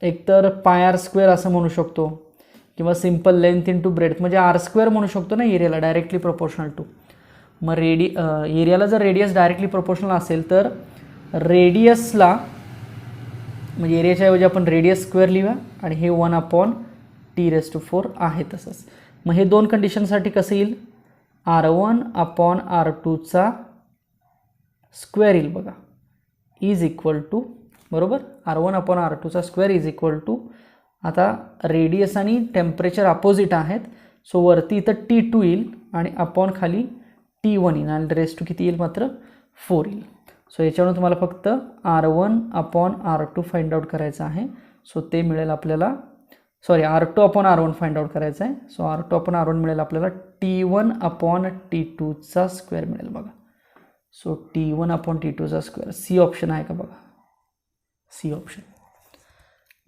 Speaker 1: एकतर πr² असं म्हणू शकतो किंवा सिम्पल लेंथ इंटू ब्रेड्थ म्हणजे R² म्हणू शकतो ना एरियाला, डायरेक्टली प्रोपोर्शनल टू. मग एरियाला जर रेडियस डायरेक्टली प्रोपोर्शनल असेल तर रेडियसला म्हणजे एरियाच्या ऐवजी आपण रेडियस² लिहूया आणि हे 1/T⁴ आहे तसंच. मग हे दोन कंडिशनसाठी कसं येईल? R1/R2 स्क्वेअर येईल बघा, इज इक्वल टू, बरोबर, R1/R2 इज इक्वल टू, आता रेडियस आणि टेम्परेचर अपोजिट आहेत, सो वरती इथं T2 येईल आणि अपॉन खाली T1 येईल आणि रेस टू किती येईल? मात्र 4 येईल. सो याच्यावरून तुम्हाला फक्त R1/R2 फाइंड आउट करायचं आहे. सो ते मिळेल आपल्याला, सॉरी R2/R1 फाइंड आउट करायचं आहे. सो R2/R1 मिळेल आपल्याला T1/T2 स्क्वेअर मिळेल बघा. So T1/T2 square C option आहे का बघा? C option.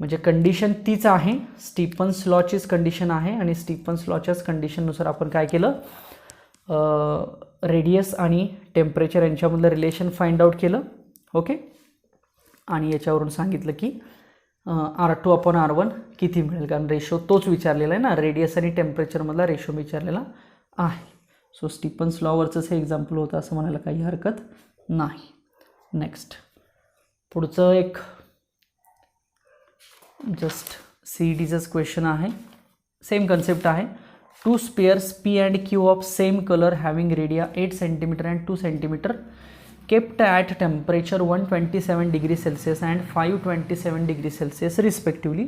Speaker 1: म्हणजे कंडिशन तीच आहे, स्टीफन्स लॉचीच कंडिशन आहे आणि स्टीफन्स लॉच्याच कंडिशननुसार आपण काय केलं? रेडियस आणि टेम्परेचर यांच्यामधलं रिलेशन फाइंड आउट केलं. ओके, आणि याच्यावरून सांगितलं की R2/R1 किती मिळेल, कारण रेशो तोच विचारलेला आहे ना, रेडियस आणि टेम्परेचरमधला रेशो विचारलेला आहे. सो स्टीफन्स लॉवरचंच हे एक्झाम्पल होतं असं म्हणायला काही हरकत नाही. नेक्स्ट पुढचं एक जस्ट CETचंच क्वेश्चन आहे, सेम कन्सेप्ट आहे. 2 spheres P and Q of same colour having radii 8 cm and 2 cm kept at temperature 127 degrees Celsius and 527 degrees Celsius respectively.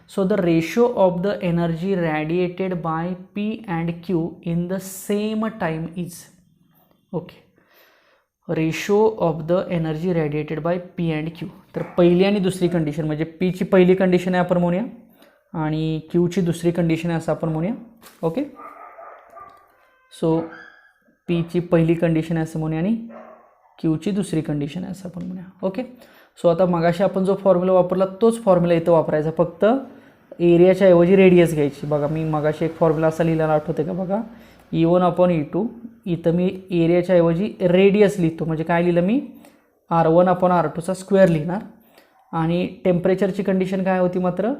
Speaker 1: So the ratio of the energy radiated by P and Q in the same time is. Okay. Ratio of the energy radiated by P and Q. तर पहिली आणि दुसरी condition म्हणजे P ची पहिली condition आहे आपण म्हणूया आणि Q ची दुसरी कंडिशन आहे असं आपण म्हणूया. ओके, सो P ची पहिली कंडिशन आहे असं म्हणूया आणि Q ची दुसरी कंडिशन आहे असं आपण म्हणूया. ओके, सो आता मगाशी आपण जो फॉर्म्युला वापरला तोच फॉर्म्युला इथं वापरायचा, फक्त एरियाच्या ऐवजी रेडियस घ्यायची. बघा मी मगाशी एक फॉर्म्युला असा लिहिलेला आठवते का बघा, E1/E2. इथं मी एरियाच्या ऐवजी रेडियस लिहितो, म्हणजे काय लिहिलं मी? R1/R2 स्क्वेअर लिहिणार. आणि टेम्परेचरची कंडिशन काय होती? मात्र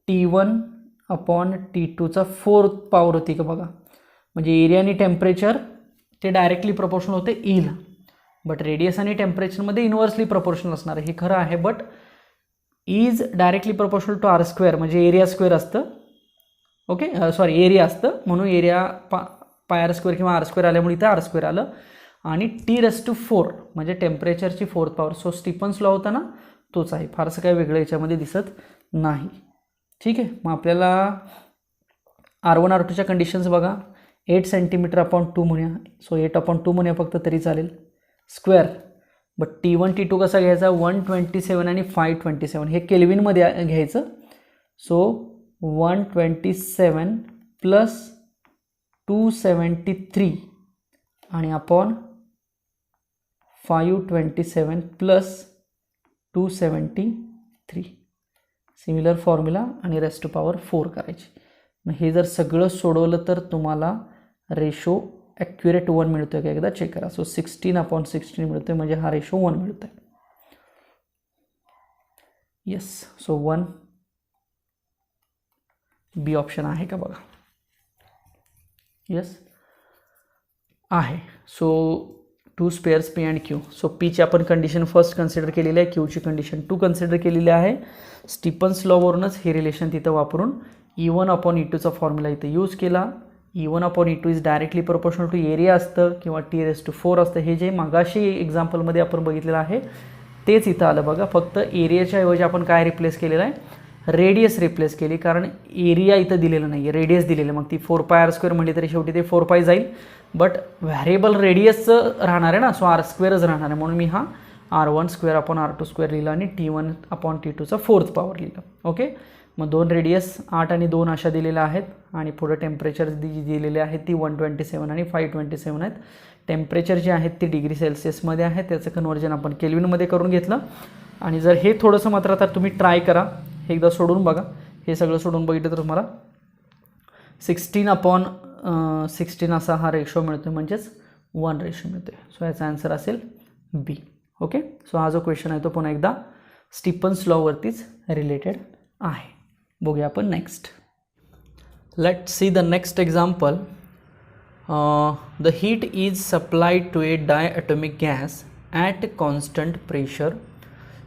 Speaker 1: T1/T2 4th पॉवर होती का बघा. म्हणजे एरिया आणि टेम्परेचर ते डायरेक्टली प्रोपोर्शनल होते ईला, बट रेडियस आणि टेम्परेचरमध्ये इन्व्हर्सली प्रोपोर्शनल असणार आहे, हे खरं आहे. But is directly proportional to R² म्हणजे एरिया स्क्वेअर असतं. ओके, सॉरी एरिया असतं म्हणून एरिया πr² किंवा R² आल्यामुळे इथं R² आलं. आणि T⁴ म्हणजे टेम्परेचरची 4th power. So Stefan's law होता ना तोच आहे, फारसं काही वेगळं याच्यामध्ये दिसत नाही. ठीक आहे, मग आपल्याला R1/R2च्या कंडिशन्स बघा. 8 cm/2 म्हणूया, सो 8/2 म्हणूया फक्त तरी चालेल स्क्वेअर. बट T1/T2 कसा घ्यायचा? 127 आणि 527 हे केल्विनमध्ये घ्यायचं. सो 127 प्लस 273 आणि अपॉन 527 प्लस 273 सिमिलर फॉर्म्युला आणि रेस्ट टू पॉवर 4 करायची. मग हे जर सगळं सोडवलं तर तुम्हाला रेशो ॲक्युरेट 1 मिळतो आहे का एकदा चेक करा. सो 16/16 मिळतो आहे म्हणजे हा रेशो 1 मिळतो आहे. येस, सो 1 बी ऑप्शन आहे का बघा. येस आहे. So 2 spheres P and Q. So पीची आपण कंडिशन फर्स्ट कन्सिडर केलेली आहे, क्यूची कंडिशन 2 कन्सिडर केलेली आहे. स्टीफन्स लॉवरूनच हे रिलेशन तिथं वापरून E1/E2चा फॉर्म्युला इथं यूज केला. E1/E2 is directly proportional to area असतं किंवा T⁴ असतं. हे जे मागाशी एक्झाम्पलमध्ये आपण बघितलेलं आहे तेच इथं आलं बघा. फक्त एरियाच्या ऐवजी आपण काय रिप्लेस केलेलं आहे, रेडियस रिप्लेस केली, कारण एरिया इथं दिलेलं नाही आहे, रेडियस दिलेलं. मग ती 4πr² म्हणली तरी शेवटी ते 4π जाईल, बट व्हॅरिएबल रेडियसचं राहणार आहे ना, सो r² राहणार आहे. म्हणून मी हा r1² लिहिला आणि T1/T2चा 4th पॉवर लिहिलं. ओके, मग 2 रेडियस 8 आणि 2 अशा दिलेल्या आहेत आणि पुढे टेम्परेचर दिलेले आहेत ती 127 आणि 527 आहेत. टेम्परेचर जे आहेत ते डिग्री सेल्सिअसमध्ये आहे, त्याचं कन्वर्जन आपण केल्विनमध्ये करून घेतलं. आणि जर हे थोडंसं मात्र आता तुम्ही ट्राय करा, हे एकदा सोडून बघा. हे सगळं सोडून बघितलं तर तुम्हाला 16/16 असा हा रेशो मिळतो, म्हणजेच 1 रेशो मिळतो. सो याचा आन्सर असेल बी. ओके, सो हा जो क्वेश्चन आहे तो पुन्हा एकदा स्टीफन्स लॉवरतीच रिलेटेड आहे. बघूया आपण next. Let see the next example. The heat is supplied to a diatomic gas at constant pressure.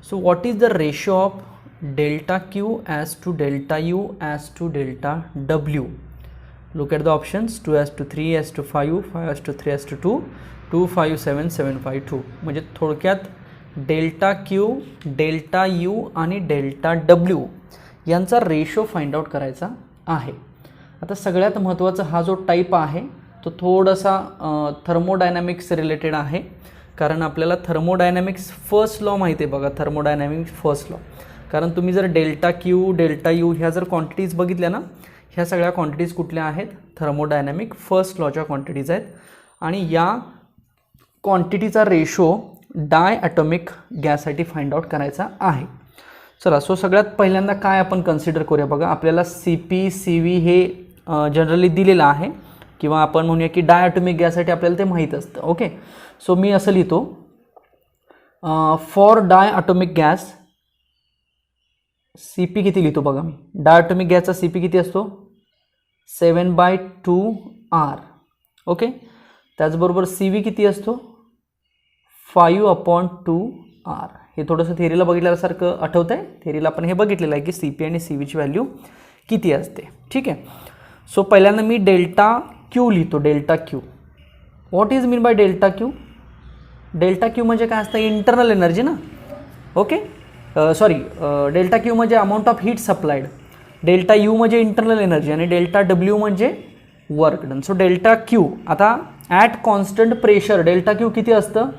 Speaker 1: So what is the ratio of delta Q as to delta U as to delta W. Look at the options: 2:3:5, 5:3:2, 2:5:7:7:5:2. म्हणजे थोडक्यात delta Q, delta U आणि delta W यांचा ratio find out करायचा आहे. आता सगळ्यात महत्त्वाचा हा जो टाईप आहे तो थोडासा थर्मोडायनॅमिक्स रिलेटेड आहे, कारण आपल्याला थर्मोडायनॅमिक्स फर्स्ट लॉ माहिती आहे बघा. थर्मोडायनॅमिक्स फर्स्ट लॉ, कारण तुम्ही जर डेल्टा Q, डेल्टा U ह्या जर क्वांटिटीज बघितल्या ना, ह्या सगळ्या क्वांटिटीज कुठल्या आहेत, थर्मोडायनॅमिक फर्स्ट लॉच्या क्वांटिटीज आहेत. आणि या क्वांटिटीचा रेशो डायॲटॉमिक गॅससाठी फाइंड आउट करायचा आहे. चला, सो सगळ्यात पहिल्यांदा काय आपण कन्सिडर करूया बघा. आपल्याला CP, CV हे जनरली दिलेलं आहे, किंवा आपण म्हणूया की डायॲटॉमिक गॅससाठी आपल्याला ते माहीत असतं. ओके, सो मी असं लिहितो, फॉर डायॲटॉमिक गॅस CP किती लिहितो बघा मी. डायॲटॉमिक गॅसचा CP किती असतो, 7/2R. ओके, त्याचबरोबर CV किती असतो, 5/2R. हे थोडंसं थेरीला बघितल्यासारखं आठवतं आहे. थेरीला आपण हे बघितलेलं आहे की CP आणि CVची व्हॅल्यू किती असते. ठीक आहे, सो पहिल्यांदा मी डेल्टा Q लिहितो. Delta Q, what is mean by delta Q. Delta Q म्हणजे काय असतं, इंटरनल एनर्जी ना. ओके, सॉरी, डेल्टा Q म्हणजे amount of heat supplied, delta U म्हणजे इंटरनल एनर्जी आणि डेल्टा W म्हणजे work done. So delta Q आता at constant pressure delta Q किती असतं,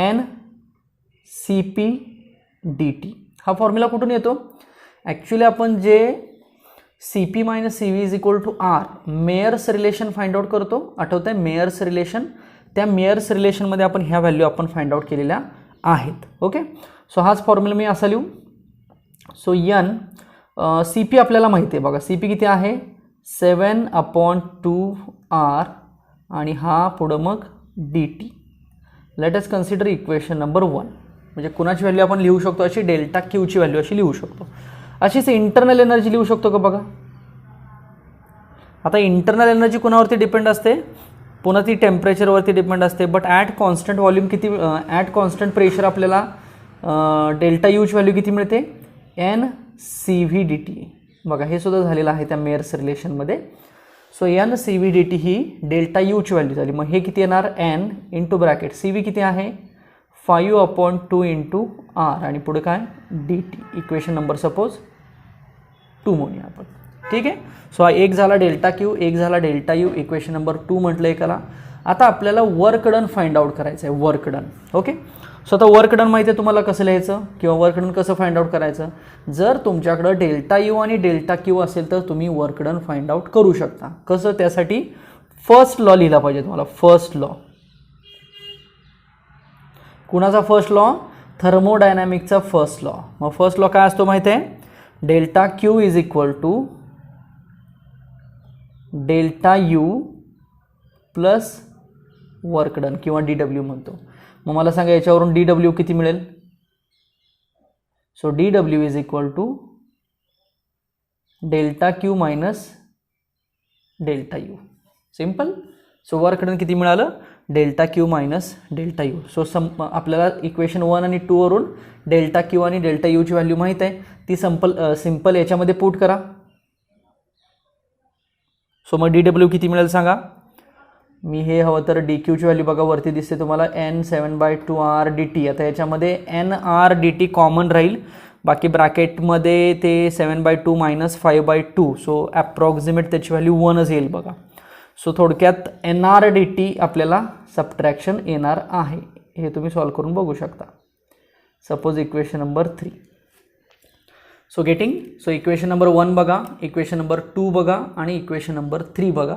Speaker 1: NCP/dt. हा फॉर्म्युला कुठून येतो, ॲक्च्युली आपण जे CP - CV = R Mayer's relation find out करतो, आठवतं आहे मेयर्स रिलेशन. त्या मेयर्स रिलेशनमध्ये आपण ह्या व्हॅल्यू आपण फाइंड आउट केलेल्या आहेत. ओके, सो हाच फॉर्म्युला मी असा लिहू. सो CP आपल्याला माहिती आहे बघा. CP किती आहे, 7/2R आणि हा पुढं मग dt. Late us consider equation number 1. म्हणजे कुणाची व्हॅल्यू आपण लिहू शकतो अशी, डेल्टा Qची व्हॅल्यू अशी लिहू शकतो. अशीच इंटरनल एनर्जी लिहू शकतो का बघा. आता इंटरनल एनर्जी कुणावरती डिपेंड असते, पुन्हा ती टेम्परेचरवरती डिपेंड असते. बट ॲट कॉन्स्टंट व्हॉल्यूम किती, ॲट कॉन्स्टंट प्रेशर आपल्याला डेल्टा Uची व्हॅल्यू किती मिळते, NCV/dt. बघा हे सुद्धा झालेलं आहे त्या मेयर्स रिलेशनमध्ये. सो NCV/dt ही डेल्टा Uची व्हॅल्यू झाली. मग हे किती येणार, N इंटू ब्रॅकेट CV किती आहे, 5/2 R आणि पुढे काय dt. इक्वेशन नंबर सपोज 2 म्हणूया आपण. ठीक आहे, सो हा एक झाला डेल्टा Q, एक झाला डेल्टा U. इक्वेशन नंबर 2 म्हटलं एकाला. आता आपल्याला वर्क डन फाइंड आउट करायचं आहे, वर्क डन. ओके, सो आता वर्क डन माहिती आहे तुम्हाला कसं लिहायचं किंवा वर्क डन कसं फाइंड आउट करायचं. जर तुमच्याकडं डेल्टा यू आणि डेल्टा क्यू असेल तर तुम्ही वर्क डन फाइंड आउट करू शकता. कसं, त्यासाठी फर्स्ट लॉ लिहिला पाहिजे तुम्हाला. फर्स्ट लॉ कुणाचा फर्स्ट लॉ? थर्मोडायनॅमिकचा फर्स्ट लॉ. मग फर्स्ट लॉ काय असतो माहिती आहे? Delta Q is equal to delta U plus work done किंवा डी डब्ल्यू म्हणतो. मग मला सांगा याच्यावरून डी डब्ल्यू किती मिळेल? So D W is equal to delta Q minus delta U. Simple. So work done किती मिळालं? Delta Q minus delta U. So आपल्याला इक्वेशन 1 आणि 2 वरून डेल्टा क्यू आणि डेल्टा यूची व्हॅल्यू माहीत आहे, ती सिंपल याच्यामध्ये पुट करा. सो मग डी डब्ल्यू किती मिळेल सांगा? मी हे हवं तर डी क्यूची व्हॅल्यू बघा वरती दिसते तुम्हाला, n7/2r dt. आता याच्यामध्ये nr dt कॉमन राहील, बाकी ब्रॅकेटमध्ये ते 7/2 मायनस 5/2. सो ॲप्रॉक्सिमेट त्याची व्हॅल्यू 1च येईल बघा. सो थोडक्यात nr dt आपल्याला सबट्रॅक्शन येणार आहे. हे तुम्ही सॉल्व करून बघू शकता. Suppose equation number 3. So getting. So equation number 1 बघा, इक्वेशन नंबर 2 बघा आणि इक्वेशन नंबर 3 बघा.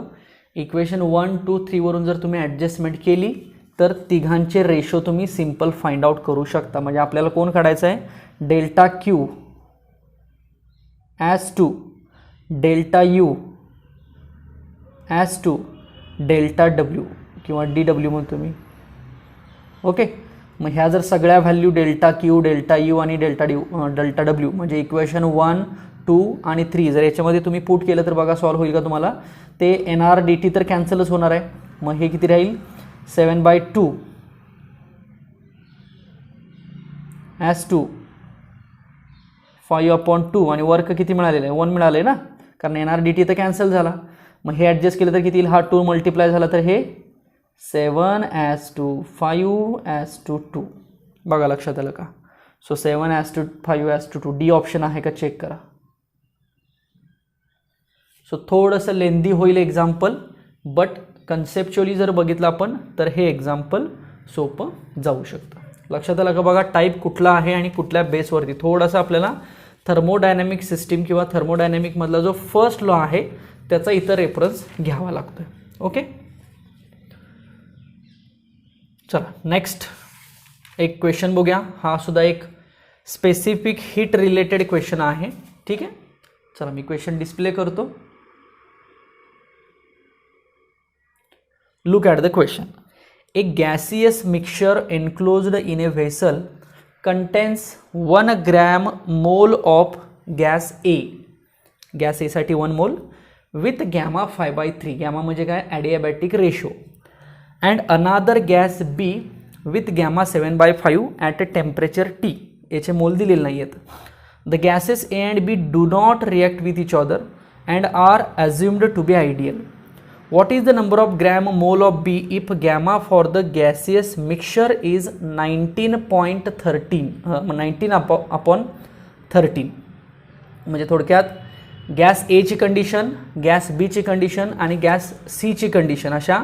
Speaker 1: इक्वेशन 1, 2, 3 वरून जर तुम्ही ॲडजस्टमेंट केली तर तिघांचे रेशो तुम्ही सिंपल फाइंड आउट करू शकता. म्हणजे आपल्याला कोण काढायचं आहे? Delta Q as to delta U as to delta W किंवा डी डब्ल्यू म्हणतो मी. ओके, मग ह्या जर सगळ्या value delta Q, delta U आणि डेल्टा डब्ल्यू म्हणजे इक्वेशन 1, 2 आणि 3 जर याच्यामध्ये तुम्ही पुट केलं तर बघा सॉल्व होईल का तुम्हाला? ते nr dt तर कॅन्सलच होणार आहे. मग हे किती राहील? 7/2 ॲज टू 5/2 आणि वर्क किती मिळालेलं आहे? 1 मिळालं आहे ना, कारण nr dt तर कॅन्सल झाला. मग हे ॲडजस्ट केलं तर किती येईल? हा 2 मल्टिप्लाय झाला तर हे 7/5/2 बघा, लक्षात आलं का? सो 7/5/2 डी ऑप्शन आहे का चेक करा. सो थोडंसं लेंदी होईल एक्झाम्पल, बट कन्सेप्च्युअली जर बघितलं आपण तर हे एक्झाम्पल सोपं जाऊ शकतं. लक्षात आलं का? बघा टाईप कुठला आहे आणि कुठल्या बेसवरती. थोडंसं आपल्याला थर्मोडायनॅमिक सिस्टीम किंवा थर्मोडायनॅमिकमधला जो फर्स्ट लॉ आहे त्याचा इतर रेफरन्स घ्यावा लागतो. ओके, चला नेक्स्ट एक क्वेश्चन बघूया. हा सुद्धा एक स्पेसिफिक हीट रिलेटेड क्वेश्चन आहे. ठीक आहे, चला मी क्वेश्चन डिस्प्ले करतो. Look at the question. A gaseous mixture enclosed in a vessel contains 1 gram mole of gas A. Gas A साठी 1 mole with gamma 5/3. Gamma म्हणजे काय? Adiabatic ratio. And another gas B with gamma 7/5 at a temperature T. याचे मोल दिलेले नाही आहेत. The gases A and B do not react with each other and are assumed to be ideal. What is the number of gram mole of B if gamma for the gaseous mixture is 19.13 19/13. म्हणजे थोडक्यात gas ए ची condition, gas बी ची condition आणि gas C ची condition अशा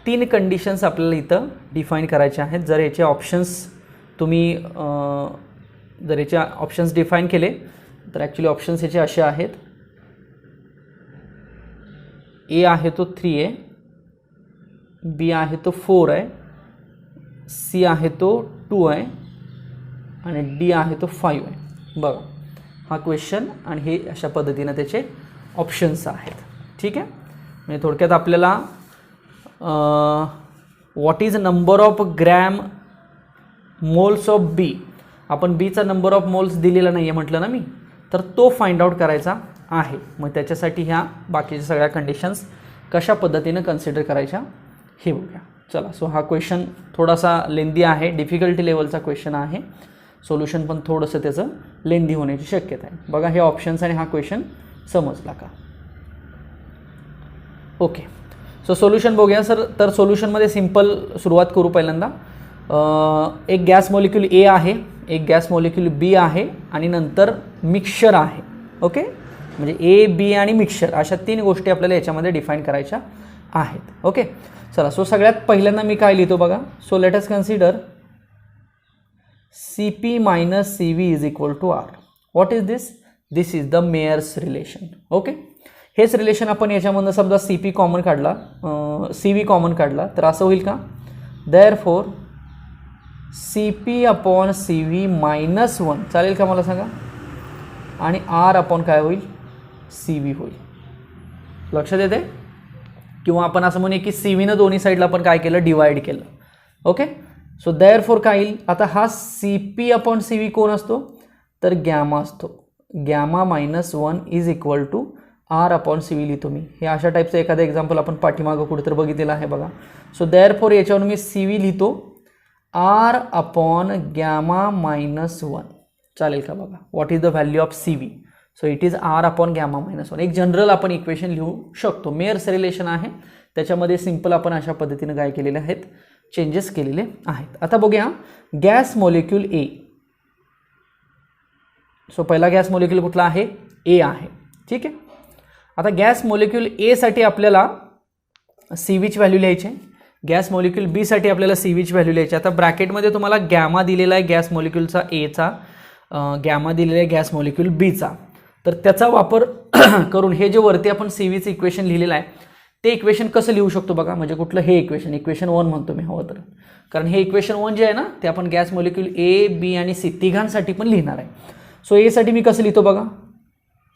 Speaker 1: 3 conditions आपल्याला इथं define करायच्या आहेत. जर याचे ऑप्शन्स तुम्ही जर याचे ऑप्शन्स डिफाईन केले तर ॲक्च्युली ऑप्शन्स याचे असे आहेत. ए आहे तो 3 आहे, बी आहे तो 4 आहे, सी आहे तो 2 आहे आणि डी आहे तो 5 आहे. बघा हा क्वेश्चन आणि हे अशा पद्धतीनं त्याचे ऑप्शन्स आहेत. ठीक आहे, म्हणजे थोडक्यात आपल्याला what is number of gram moles of B, आपण बीचा नंबर ऑफ मोल्स दिलेला नाही आहे म्हटलं ना मी, तर तो फाइंड आउट करायचा आहे. मग त्याच्यासाठी ह्या बाकीच्या सगळ्या कंडिशन्स कशा पद्धतीनं कन्सिडर करायच्या हे बघूया. चला, सो हा क्वेश्चन थोडासा लेंदी आहे, डिफिकल्टी लेवलचा क्वेश्चन आहे. सोल्युशन पण थोडंसं त्याचं लेंदी होण्याची शक्यता आहे. बघा हे ऑप्शन्स आणि हा क्वेश्चन समजला का? ओके, सो सोल्युशन बघूया सर. तर सोल्युशनमध्ये सिंपल सुरुवात करू. पहिल्यांदा एक गॅस मॉलिक्यूल ए आहे, एक गॅस मॉलिक्यूल बी आहे आणि नंतर मिक्सचर आहे. ओके, म्हणजे ए बी आणि मिक्सचर अशा 3 गोष्टी आपल्याला याच्यामध्ये डिफाईन करायच्या आहेत. ओके, चला. सो सगळ्यात पहिल्यांदा मी काय लिहितो बघा. So let us consider CP minus CV is equal to R. What is this? This is the Mayer's relation. Okay, हेच रिलेशन आपण याच्यामधून समजा CP कॉमन काढला, CV कॉमन काढला तर असं होईल का? Therefore CP upon CV minus 1 चालेल का मला सांगा, आणि R अपॉन काय होईल? CV होईल. लक्षात येते? किंवा आपण असं म्हणूया की CVनं दोन्ही साईडला आपण काय केलं? डिवाइड केलं. ओके, सो देअरफॉर काय येईल? आता हा CP अपॉन CV कोण असतो? तर गॅमा असतो. Gamma minus 1 is equal to R upon CV लिहितो मी. हे अशा टाईपचं एखादं एक्झाम्पल आपण पाठीमागं कुठेतरी बघितलेलं आहे बघा. सो देअरफॉर याच्यावर मी CV लिहितो R अपॉन गॅमा मायनस 1. चालेल का बघा? What is the value of CV? So it is R upon gamma minus 1. एक जनरल आपण इक्वेशन लिहू शकतो. मेयर्स रिलेशन आहे, त्याच्यामध्ये सिंपल आपण अशा पद्धतीने काय केलेले आहेत? चेंजेस केलेले आहेत. आता बघूया गॅस मॉलिक्यूल A. सो पहिला गॅस मॉलिक्यूल कुठला आहे? A आहे. ठीक आहे. आता गॅस मॉलिक्यूल A साठी आपल्याला CVची व्हॅल्यू लिहायची आहे. गॅस मॉलिक्यूल B साठी आपल्याला CVची व्हॅल्यू लिहायची. आता ब्रॅकेटमध्ये तुम्हाला गॅमा दिलेला आहे गॅस मॉलिक्यूलचा Aचा, गॅमा दिलेला आहे गॅस मॉलिक्यूल Bचा. तर त्याचा वापर करून हे जे वरती आपण CVचं इक्वेशन लिहिलेलं आहे ते इक्वेशन कसं लिहू शकतो बघा. म्हणजे कुठलं? हे इक्वेशन 1 म्हणतो मी हवं तर, कारण हे इक्वेशन 1 जे आहे ना ते आपण गॅस मॉलिक्यूल A, B आणि C तिघांसाठी पण लिहिणार आहे. सो A साठी मी कसं लिहितो बघा.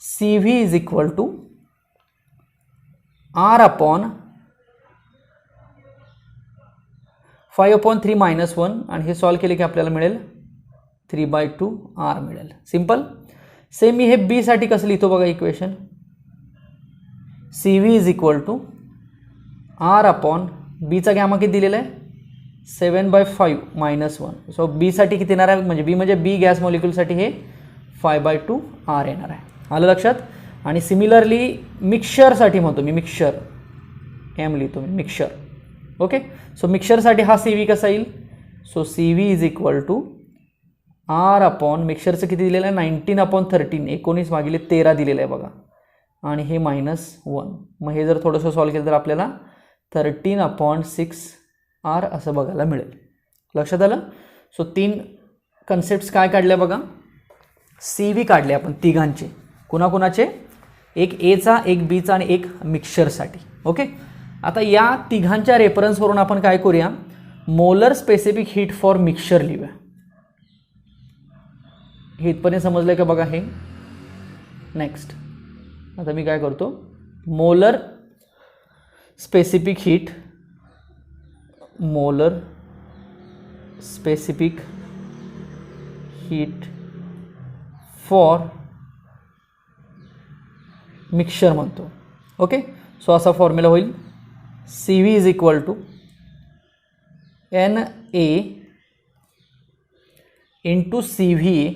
Speaker 1: CV is equal to R upon 5/3 minus 1 आणि हे सॉल्व केले की आपल्याला मिळेल 3/2 R मिळेल. सिंपल. सेम मी हे B साठी कसं लिहितो बघा equation. CV is equal to R upon Bचा गॅमा किती दिलेला आहे? 7/5 मायनस 1. सो B साठी किती येणार आहे? म्हणजे B म्हणजे B गॅस मॉलिक्यूलसाठी हे 5/2 R येणार आहे. आलं लक्षात? आणि सिमिलरली मिक्सचरसाठी म्हणतो मी, मिक्सचर M लिहितो मी, मिक्सचर. ओके, सो मिक्सचरसाठी हा CV कसा येईल? So CV is equal to R upon मिक्सचरचं किती दिलेलं आहे? 19/13 19/13 दिलेलं आहे बघा, आणि हे मायनस 1. मग हे जर थोडंसं सॉल्व केलं तर आपल्याला 13/6 R असं बघायला मिळेल. लक्षात आलं? सो 3 कन्सेप्ट्स काय काढल्या बघा. CV काढले आपण तिघांचे. कुणाकुणाचे? एक Aचा, एक Bचा आणि एक मिक्सचरसाठी. ओके, आता या तिघांच्या रेफरन्सवरून आपण काय करूया? Molar specific heat for mixture लिहूया. हे इथपर्यंत समजलं का बघा. हे नेक्स्ट आता मी काय करतो? Molar specific heat, molar specific heat for mixture म्हणतो. ओके, सो असा फॉर्म्युला होईल. CV is equal to NA into CVA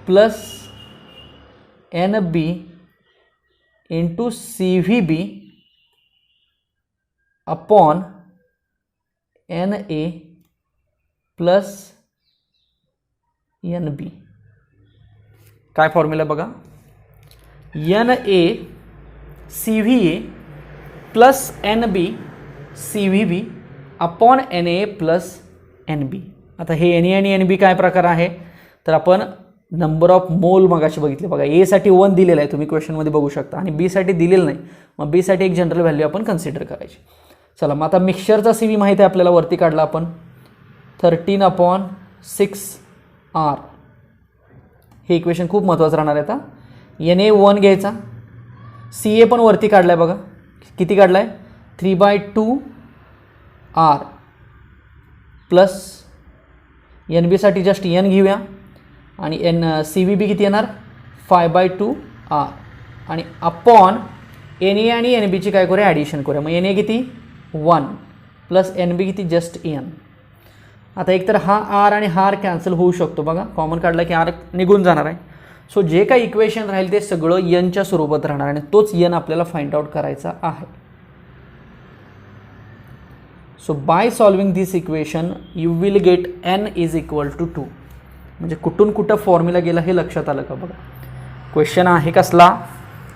Speaker 1: plus NB into CVB upon NA plus NB. काय फॉर्म्युला बघा. NA CVA plus NB CVB upon NA plus NB. आता हे NA आणि NB काय प्रकार आहे? तर आपण नंबर ऑफ मोल मगाशी बघितले बघा. A साठी 1 दिलेला आहे, तुम्ही क्वेश्चनमध्ये बघू शकता, आणि B साठी दिलेलं नाही. मग B साठी एक जनरल व्हॅल्यू आपण कन्सिडर करायची. चला, मग आता मिक्सचरचा CV माहिती आहे आपल्याला, वरती काढला आपण 13/6 R. हे इक्वेशन खूप महत्त्वाचं राहणार आहे. आता NA 1 घ्यायचा. CA पण वरती काढला आहे बघा. किती काढला आहे? 3/2 R प्लस NB साठी जस्ट N घेऊया, आणि CVB किती येणार? 5/2 R, आणि अपॉन NA आणि NB ची काय करूया? ॲडिशन करूया. मग NA किती? 1 प्लस NB किती? Just N. आता एकतर हा R आणि हा R कॅन्सल होऊ शकतो बघा. कॉमन काढला की R निघून जाणार आहे. सो जे काही इक्वेशन राहील ते सगळं Nच्या स्वरूपात राहणार, आणि तोच N आपल्याला फाइंड आउट करायचा आहे. So by solving this equation you will get N is equal to 2. म्हणजे कुठून कुठं फॉर्म्युला गेला हे लक्षात आलं का बघा. क्वेश्चन आहे कसला?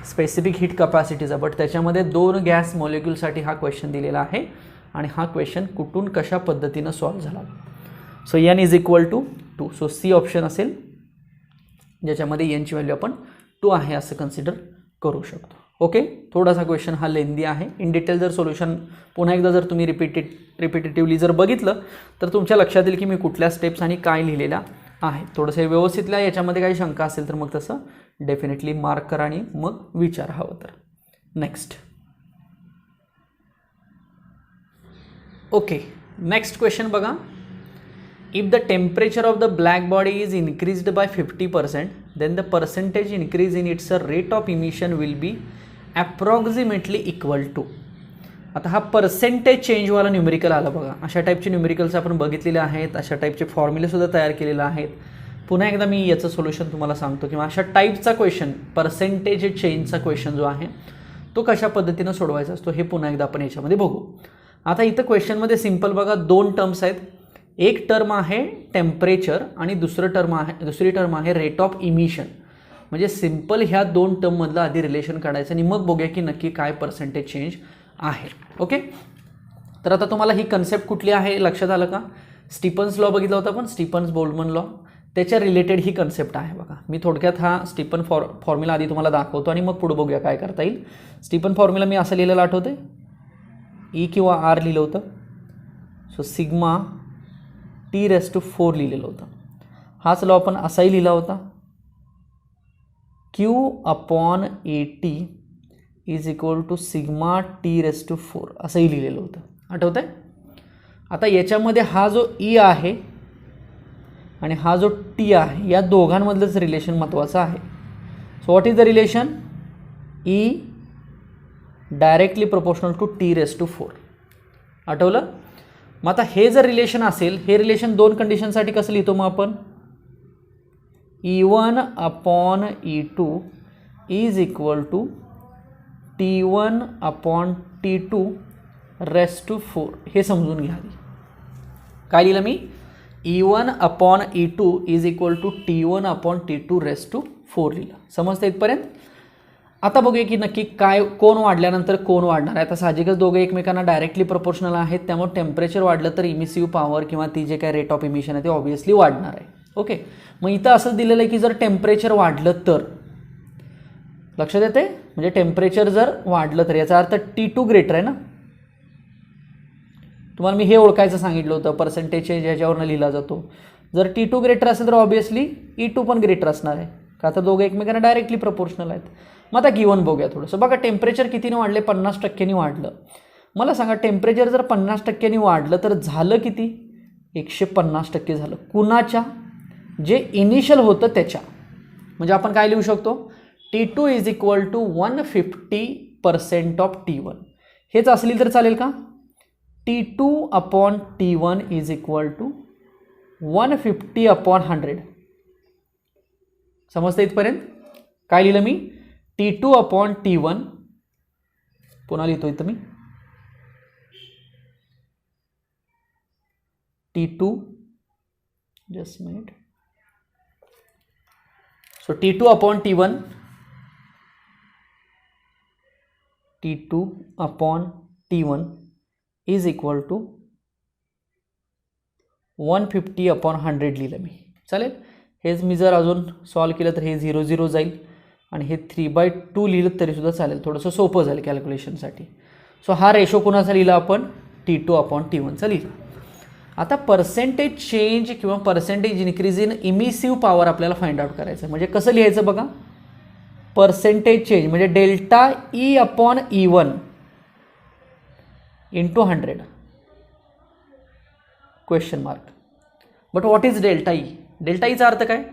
Speaker 1: स्पेसिफिक हीट कपॅसिटीचा, बट त्याच्यामध्ये 2 गॅस मॉलिक्यूलसाठी हा क्वेश्चन दिलेला आहे आणि हा क्वेश्चन कुठून कशा पद्धतीनं सॉल्व्ह झाला. So n is equal to 2. So C option असेल ज्याच्यामध्ये n ची व्हॅल्यू आपण 2 आहे असं कन्सिडर करू शकतो. ओके, थोडासा क्वेश्चन हा लेंदी आहे. इन डिटेल जर सोल्युशन पुन्हा एकदा जर तुम्ही रिपीटेटिव्हली जर बघितलं तर तुमच्या लक्षात येईल की मी कुठल्या स्टेप्स आणि काय लिहिलेल्या आहे. थोडंसं व्यवस्थित लिहा. याच्यामध्ये काही शंका असेल तर मग तसं डेफिनेटली मार्क करा आणि मग विचार हवं तर. नेक्स्ट. ओके, नेक्स्ट क्वेश्चन बघा. If the temperature of the black body is increased by 50%, then the percentage increase in its rate of emission will be approximately equal to. आता हा पर्सेंटेज चेंजवाला न्यूमेरिकल आला बघा. अशा टाईपचे न्यूमेरिकल्स आपण बघितलेले आहेत, अशा टाईपचे फॉर्म्युलेसुद्धा तयार केलेले आहेत. पुन्हा एकदा मी याचं सोल्युशन तुम्हाला सांगतो किंवा अशा टाईपचा क्वेश्चन पर्सेंटेज चेंजचा क्वेश्चन जो आहे तो कशा पद्धतीनं सोडवायचा असतो हे पुन्हा एकदा आपण याच्यामध्ये बघू. आता इथं क्वेश्चनमध्ये सिम्पल बघा 2 टर्म्स आहेत. एक टर्म आहे टेम्परेचर आणि दुसरी टर्म आहे रेट ऑफ इमिशन. म्हणजे सिम्पल ह्या 2 टर्ममधलं आधी रिलेशन काढायचं आणि मग बघूया की नक्की काय पर्सेंटेज चेंज आहे. ओके, तर आता तुम्हाला ही कन्सेप्ट कुठली आहे लक्षात आलं का? स्टीफन्स लॉ बघितला होता आपण, स्टीफन्स बोल्टझमॅन लॉ, त्याच्या रिलेटेड ही कन्सेप्ट आहे बघा. मी थोडक्यात हा स्टीफन फॉर्म्युला आधी तुम्हाला दाखवतो आणि मग पुढे बघूया काय करता येईल. स्टीफन फॉर्म्युला मी असं लिहिलेलं आठवते, ई किंवा आर लिहिलं होतं. सो सिग्मा T⁴ लिहिलेलं होतं. हाच लॉ आपण असाही लिहिला होता, Q/AT is equal to sigma T⁴ असंही लिहिलेलं होतं. आठवतं आहे? आता याच्यामध्ये हा जो ई आहे आणि हा जो टी आहे या दोघांमधलंच रिलेशन महत्त्वाचं आहे. So what is the relation? E directly proportional to T⁴. आठवलं? मग आता हे जर रिलेशन असेल, हे रिलेशन 2 कंडिशनसाठी कसं लिहितो मग आपण? E1/E2 is equal to T1/T2⁴ हे समजून घ्या. काय लिहिलं मी? E1/E2 is equal to T1/T2⁴ लिहिलं. समजतं इथपर्यंत? आता बघूया की नक्की काय कोण वाढल्यानंतर कोण वाढणार आहे. आता साहजिकच दोघे एकमेकांना डायरेक्टली प्रोपोर्शनल आहेत, त्यामुळे टेम्परेचर वाढलं तर इमिसिव्ह पॉवर किंवा ती जे काय रेट ऑफ इमिशन आहे ते ऑब्व्हियसली वाढणार आहे. ओके, मग इथं असं दिलेलं आहे की जर टेम्परेचर वाढलं तर, लक्षात येते, म्हणजे टेम्परेचर जर वाढलं तर याचा अर्थ T2 ग्रेटर आहे ना. तुम्हाला मी हे ओळखायचं सांगितलं होतं, पर्सेंटेज चेंज ह्याच्यावरनं लिहिला जातो. जर T2 ग्रेटर असेल तर ऑब्व्हियसली E2 पण ग्रेटर असणार आहे, का तर दोघे एकमेकांना डायरेक्टली प्रोपोर्शनल आहेत. मग आता गिवन बघूया थोडंसं. बघा टेम्परेचर कितीने वाढले? 50% वाढलं. मला सांगा टेम्परेचर जर 50% वाढलं तर झालं किती? 150% झालं. कुणाच्या? जे इनिशियल होतं त्याच्या. म्हणजे आपण काय लिहू शकतो? T2 is equal to 150% of T1. हेच असली तर चालेल का? T2/T1 is equal to 150/100. समजतं इथपर्यंत? काय लिहिलं मी? T2/T1, पुन्हा लिहितो इथं मी, T2, just minute. So T2/T1 is equal to 150/100 लिहिलं मी. चालेल? हेच मी जर अजून सॉल्व केलं तर हे 0 जाईल आणि हे 3/2 लिहिलं तरीसुद्धा चालेल. थोडंसं सोपं झालं कॅल्क्युलेशनसाठी. सो हा रेशो कोणाचा लिहिला आपण? T2/T1चा लिहिला. आता पर्सेंटेज चेंज किंवा percentage increase in emissive power आपल्याला फाइंड आउट करायचं. म्हणजे कसं लिहायचं बघा? पर्सेंटेज चेंज म्हणजे delta E/E1 into 100 question mark. But what is delta E? Delta ईचा अर्थ काय?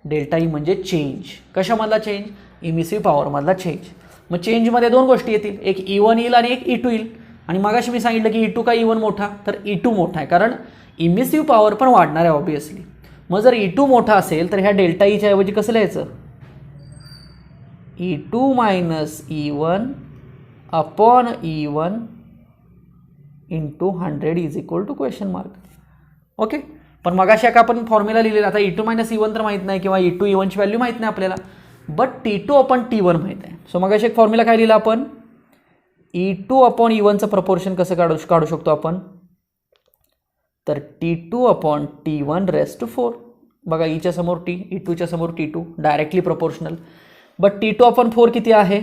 Speaker 1: डेल्टा ई म्हणजे चेंज. कशामधला चेंज? इमिसिव्ह पॉवरमधला चेंज. मग चेंजमध्ये 2 गोष्टी येतील, एक E1 येईल आणि एक E2 येईल. आणि मगाशी मी सांगितलं की E2 का E1 मोठा? तर E2 मोठा आहे, कारण इमिसिव्ह पॉवर पण वाढणार आहे ऑब्व्हियसली. मग जर E2 मोठा असेल तर ह्या डेल्टा ईच्या ऐवजी कसं लिहायचं? E2 - E1/E1 into 100 is equal to question mark. Okay, पण मगाशी का आपण फॉर्म्युला लिहिलेला. आता E2 - E1 तर माहीत नाही किंवा E2 E1ची व्हॅल्यू माहीत नाही आपल्याला. बट T2 अपॉन T1 माहीत आहे. सो मग अशी एक फॉर्म्युला काय लिहिला आपण, E2 अपॉन E1चं प्रपोर्शन कसं काढू शकतो आपण, तर T2 upon T1 raise to 4. बघा ईच्या समोर T, E2च्या समोर T2, directly proportional. But T2 upon 4 किती आहे,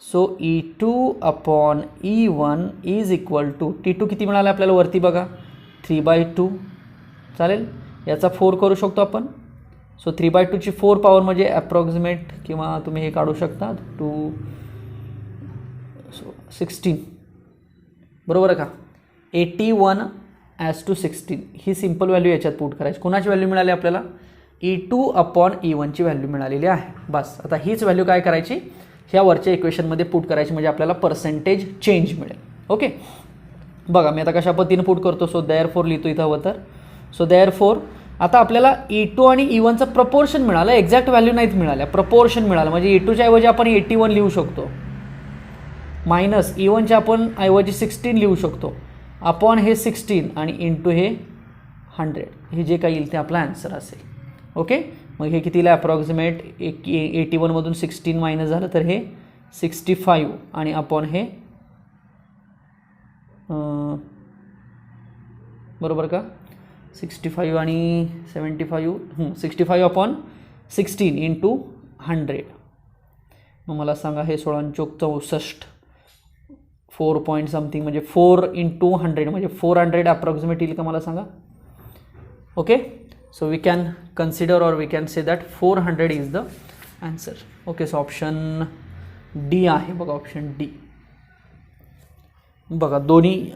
Speaker 1: so E2 upon E1 is equal to, T2 किती मिळालं आपल्याला वरती बघा 3/2. चालेल, याचा 4 करू शकतो आपण. सो 3/2ची 4 पॉवर म्हणजे अप्रॉक्सिमेट, किंवा तुम्ही हे काढू शकता 16. बरोबर आहे का, 81 ॲज टू 16 ही सिम्पल व्हॅल्यू याच्यात पुट करायची. कोणाची व्हॅल्यू मिळाली आपल्याला, E2 अपॉन E1ची व्हॅल्यू मिळालेली आहे. बस आता हीच व्हॅल्यू काय करायची, ह्या वरच्या इक्वेशनमध्ये पुट करायची, म्हणजे आपल्याला पर्सेंटेज चेंज मिळेल. ओके, बघा मी आता कशा पद्धतीने पुट करतो. सो देअरफॉर लिहितो इथं हवं तर. सो देअरफॉर आता आपल्याला E2 आणि E1चं प्रपोर्शन मिळालं, एक्झॅक्ट व्हॅल्यू नाहीत मिळाल्या, प्रपोर्शन मिळालं. म्हणजे E2च्या ऐवजी आपण 81 लिहू शकतो, मायनस E1च्या आपण ऐवजी 16 लिहू शकतो, अपॉन हे 16 आणि इंटू हे 100. हे जे काही येईल ते आपला आन्सर असेल. ओके, मग हे कितीला अप्रॉक्सिमेट 81मधून 16 मायनस झालं तर हे 65 आणि अपॉन हे बरोबर का 65 आणि 75 65 अपॉन 16 इंटू 100. मग मला सांगा हे 16×64 4 पॉईंट समथिंग, म्हणजे 4 इंटू 100 म्हणजे 400 अप्रॉक्सिमेट येईल का मला सांगा. Okay, so we can consider or we can say that 400 is the answer. Okay, so option D आहे बघा, ऑप्शन डी. बघा दोन्ही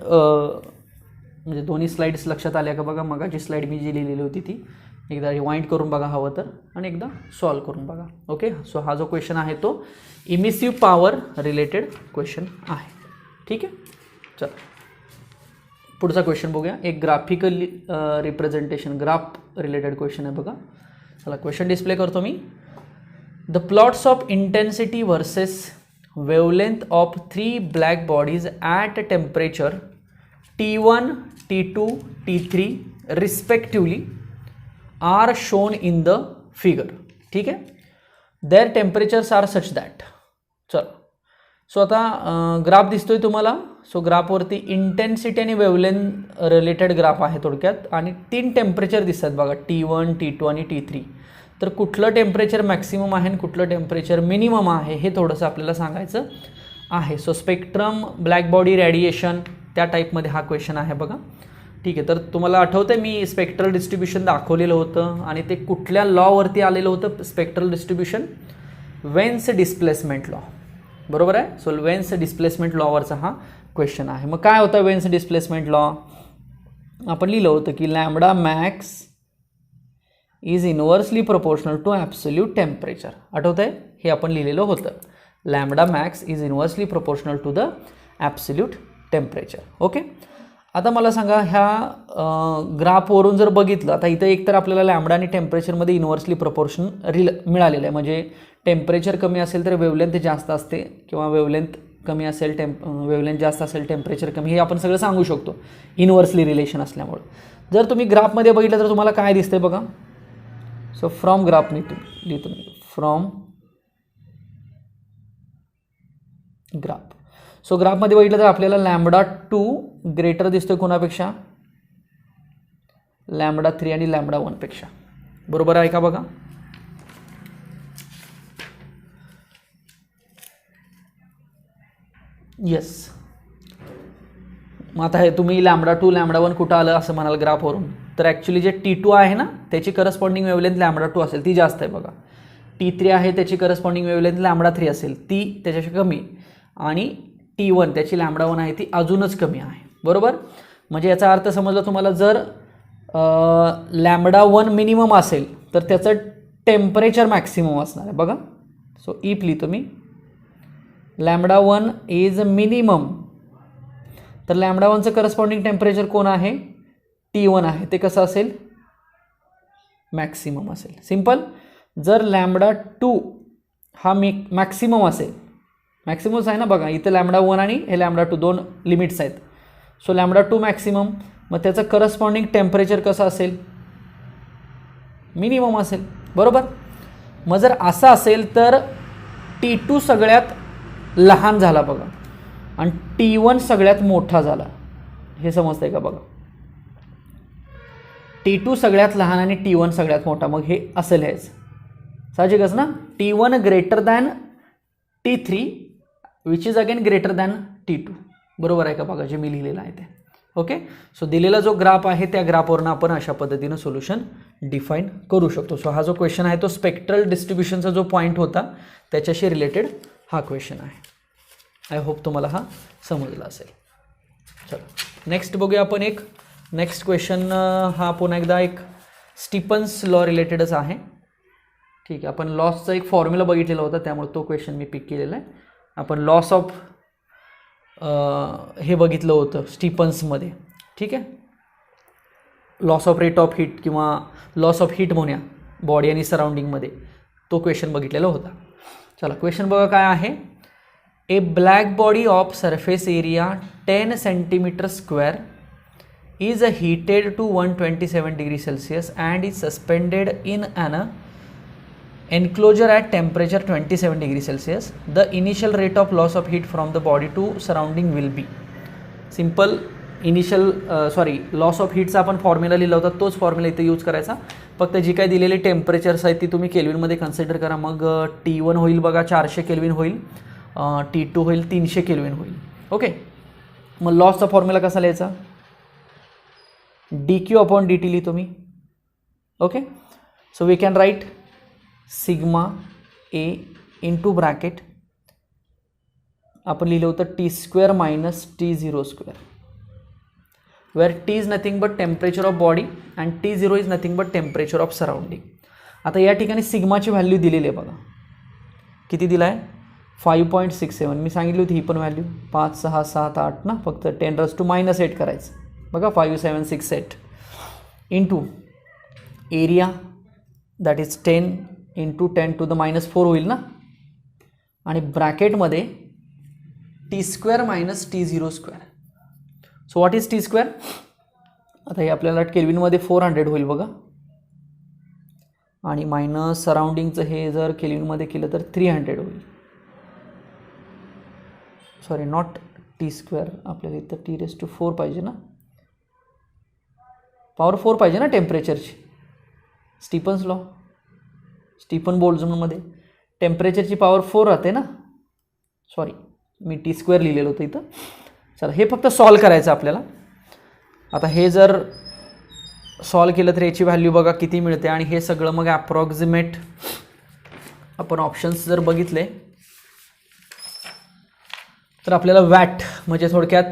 Speaker 1: म्हणजे दोन्ही स्लाइड्स लक्षात आल्या का बघा. मगाची स्लाइड मी जी लिहिलेली होती ती एकदा रिवाइंड करून बघा हवं तर, आणि एकदा सॉल्व करून बघा. ओके, सो हा जो क्वेश्चन आहे तो इमिसिव्ह पॉवर रिलेटेड क्वेश्चन आहे. ठीक आहे, चला पुढचा क्वेश्चन बघूया. एक graphical representation, graph related question आहे बघा. चला क्वेश्चन डिस्प्ले करतो मी. The plots of intensity versus wavelength of 3 black bodies at temperature T1, T2, T3 respectively are shown in the figure. ठीक आहे, their temperatures are such that. चल, so आता graph दिसतोय तुम्हाला. सो ग्राफवरती इंटेन्सिटी आणि वेवलेंथ रिलेटेड ग्राफ आहे थोडक्यात, आणि 3 टेम्परेचर दिसतात बघा, T1, T2 आणि T3. तर कुठलं टेम्परेचर मॅक्सिमम आहे आणि कुठलं टेम्परेचर मिनिमम आहे हे थोडंसं आपल्याला सांगायचं आहे. So spectrum, black body radiation, त्या टाईपमध्ये हा क्वेश्चन आहे बघा. ठीक आहे, तर तुम्हाला आठवतं मी स्पेक्ट्रल डिस्ट्रीब्युशन दाखवलेलं होतं, आणि ते कुठल्या लॉवरती आलेलं होतं spectral distribution, veins displacement law. बरोबर आहे. सो वेन्स डिस्प्लेसमेंट लॉवरचा हा क्वेश्चन आहे. मग काय होतं वेन्स डिस्प्लेसमेंट लॉ, आपण लिहिलं होतं की lambda max is inversely proportional to absolute temperature. आठवतं आहे, हे आपण लिहिलेलं होतं. Lambda max is inversely proportional to the absolute temperature. Okay, आता मला सांगा ह्या ग्राफवरून जर बघितलं, आता इथं एकतर आपल्याला लॅम्बडा आणि टेम्परेचरमध्ये इनवर्सली प्रोपोर्शन मिळालेलं आहे. म्हणजे टेम्परेचर कमी असेल तर वेवलेंथ जास्त असते, किंवा वेवलेंथ कमी असेल वेवलेंथ जास्त असेल टेम्परेचर कमी, हे आपण सगळं सांगू शकतो इनवर्सली रिलेशन असल्यामुळे. जर तुम्ही ग्राफमध्ये बघितलं तर तुम्हाला काय दिसतंय बघा. सो फ्रॉम ग्राफ लिहितो मी, फ्रॉम ग्राफ. सो ग्राफमध्ये बघितलं तर आपल्याला लॅम्बडा 2 ग्रेटर दिसतोय कोणापेक्षा, लॅम्बडा 3 आणि लॅम्बडा 1 पेक्षा. बरोबर आहे का बघा. येस, मग आता हे तुम्ही लॅम्बडा 2 लॅम्बडा 1 कुठं आलं असं म्हणाल ग्राफवरून, तर ॲक्च्युली जे T2 आहे ना त्याची करस्पॉन्डिंग वेवलेंथ लॅम्बडा 2 असेल, ती जास्त आहे बघा. T3 आहे त्याची करस्पॉन्डिंग वेवलेंथ लॅम्बडा 3 असेल, ती त्याच्याशी कमी. आणि T1 त्याची लॅम्बडा 1 आहे ती अजूनच कमी आहे. बरोबर, म्हणजे याचा अर्थ समजला तुम्हाला, जर लॅम्बडा 1 मिनिमम असेल तर त्याचं टेम्परेचर मॅक्सिमम असणार आहे बघा. सो इफ लिहितो मी, लॅम्बडा 1 इज मिनिमम, तर लॅम्बडा 1चं करस्पॉन्डिंग टेम्परेचर कोण आहे, T1 आहे, ते कसं असेल, मॅक्सिमम असेल. सिम्पल. जर लॅम्बडा 2 हा मॅक्सिमम असेल, मॅक्सिमम्स आहे ना बघा, इथं लॅम्बडा 1 आणि हे लॅम्बडा 2 दोन लिमिट्स आहेत. सो लॅम्बडा 2 मॅक्सिमम, मग त्याचं करस्पॉन्डिंग टेम्परेचर कसं असेल, मिनिमम असेल. बरोबर. मग जर असं असेल तर T2 सगळ्यात लहान झाला बघा आणि T1 सगळ्यात मोठा झाला, हे समजतंय का बघा. T2 सगळ्यात लहान आणि T1 सगळ्यात मोठा, मग हे असं लिहायचं. साहजिकच ना. T1 greater than T3 which is again greater than T2. बरोबर आहे का बघा जे मी लिहिलेलं आहे ते. ओके. सो दिलेला जो ग्राफ आहे त्या ग्राफवरून आपण अशा पद्धतीनं सोल्युशन डिफाईन करू शकतो. सो हा जो क्वेश्चन आहे तो स्पेक्ट्रल डिस्ट्रीब्युशनचा जो पॉईंट होता त्याच्याशी रिलेटेड हा क्वेश्चन आहे. आय होप तुम्हाला हा समजला असेल. चलो नेक्स्ट बघूया आपण एक नेक्स्ट क्वेश्चन. हा पुन्हा एकदा एक स्टीफन्स लॉ रिलेटेडच आहे. ठीक आहे. आपण लॉसचा एक फॉर्म्युला बघितलेला होता त्यामुळे तो क्वेश्चन मी पिक केलेला आहे. आपण लॉस ऑफ हे बघितलं होतं स्टीफन्समध्ये. ठीक आहे. Loss of rate of heat किंवा लॉस ऑफ हीट म्हणूया बॉडी आणि सराउंडिंगमध्ये, तो क्वेश्चन बघितलेला होता. चला क्वेश्चन बघा काय आहे. A black body of surface area 10 centimetre square is heated to 127 degrees Celsius and is suspended in an enclosure at temperature 27 degrees Celsius. The initial rate of loss of heat from the body to surrounding will be. Simple initial loss of हीटचा आपण formula लिहिला होता तोच formula इथे use करायचा. फक्त जी काही दिलेली टेम्परेचर्स आहेत ती तुम्ही केल्विनमध्ये कन्सिडर करा. मग T1 होईल बघा 400 केल्विन होईल, T2 होईल 300 केल्विन होईल. ओके. मग लॉसचा फॉर्म्युला कसा लिहायचा. dq upon dt लिहितो मी. Okay. So we can write sigma A into bracket आपण लिहिलं होतं T² minus T02 where T is nothing but temperature of body and T0 is nothing but temperature of surrounding. आता या ठिकाणी सिग्माची value दिलेली आहे बघा. किती दिला आहे 5.67. मी सांगितली होती ही पण व्हॅल्यू 5 6 7 8 ना. फक्त 10⁻⁻8 करायचं बघा. 5 7 6 8 into area that is 10 into 10⁻⁴ होईल ना. आणि ब्रॅकेटमध्ये T² minus T02. So what is T². आता हे आपल्याला केल्विनमध्ये 400 होईल बघा. आणि मायनस सराउंडिंगचं हे जर केल्विनमध्ये केलं तर 300 होईल. सॉरी नॉट T², आपल्याला इथं T⁴ पाहिजे ना. पॉवर 4 पाहिजे ना टेम्परेचरची. स्टीफन्स लॉ स्टीफन बोल्ट्झमनमध्ये टेम्परेचरची पॉवर 4 राहते ना. सॉरी मी T² लिहिलेलं होतं इथं. चला हे फक्त सॉल्व करायचं आपल्याला. आता हे जर सॉल्व केलं तर याची व्हॅल्यू बघा किती मिळते. आणि हे सगळं मग ॲप्रॉक्सिमेट आपण ऑप्शन्स जर बघितले तर आपल्याला वॅट म्हणजे थोडक्यात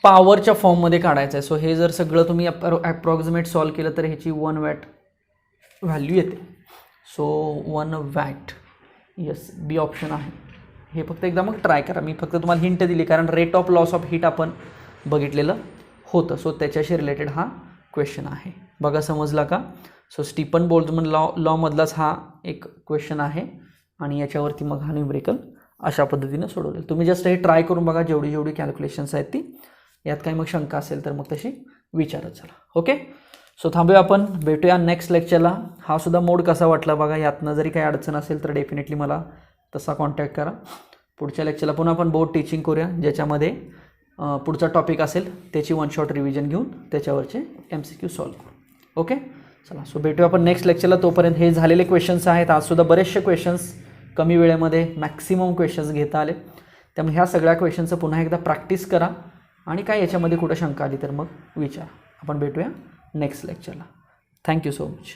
Speaker 1: पॉवरच्या फॉर्ममध्ये काढायचं आहे. सो हे जर सगळं तुम्ही ॲप्रॉक्सिमेट सॉल्व केलं तर ह्याची 1 वॅट व्हॅल्यू येते. सो 1 वॅट येस बी ऑप्शन आहे. हे फक्त एकदा मग ट्राय करा. मी फक्त तुम्हाला हिंट दिली कारण rate of loss of heat आपण बघितलेलं होतं. सो त्याच्याशी रिलेटेड हा क्वेश्चन आहे. बघा समजला का. सो स्टीफन बोल्ट्झमन लॉमधलाच हा एक क्वेश्चन आहे आणि याच्यावरती मग हा न्यूमेरिकल अशा पद्धतीनं सोडवलेलं. तुम्ही जस्ट हे ट्राय करून बघा. जेवढी कॅल्क्युलेशन्स आहेत ती यात काही मग शंका असेल तर मग तशी विचारत चला. ओके. सो थांबूया आपण. भेटूया नेक्स्ट लेक्चरला. हा सुद्धा मोड कसा वाटला बघा. यातनं जरी काही अडचण असेल तर डेफिनेटली मला तसा कॉन्टॅक्ट करा. पुढच्या लेक्चरला पुन्हा आपण बोर्ड टीचिंग करूया ज्याच्यामध्ये पुढचा टॉपिक असेल त्याची 1 शॉट रिव्हिजन घेऊन त्याच्यावरचे MCQ सॉल्व करू. ओके. चला सो भेटूया आपण नेक्स्ट लेक्चरला. तोपर्यंत हे झालेले क्वेश्चन्स आहेत. आजसुद्धा बरेचसे क्वेश्चन्स कमी वेळेमध्ये मॅक्सिमम क्वेश्चन्स घेता आले. त्यामुळे ह्या सगळ्या क्वेश्चनचं पुन्हा एकदा प्रॅक्टिस करा आणि काय याच्यामध्ये कुठं शंका आली तर मग विचारा. आपण भेटूया नेक्स्ट लेक्चरला. Thank you so much.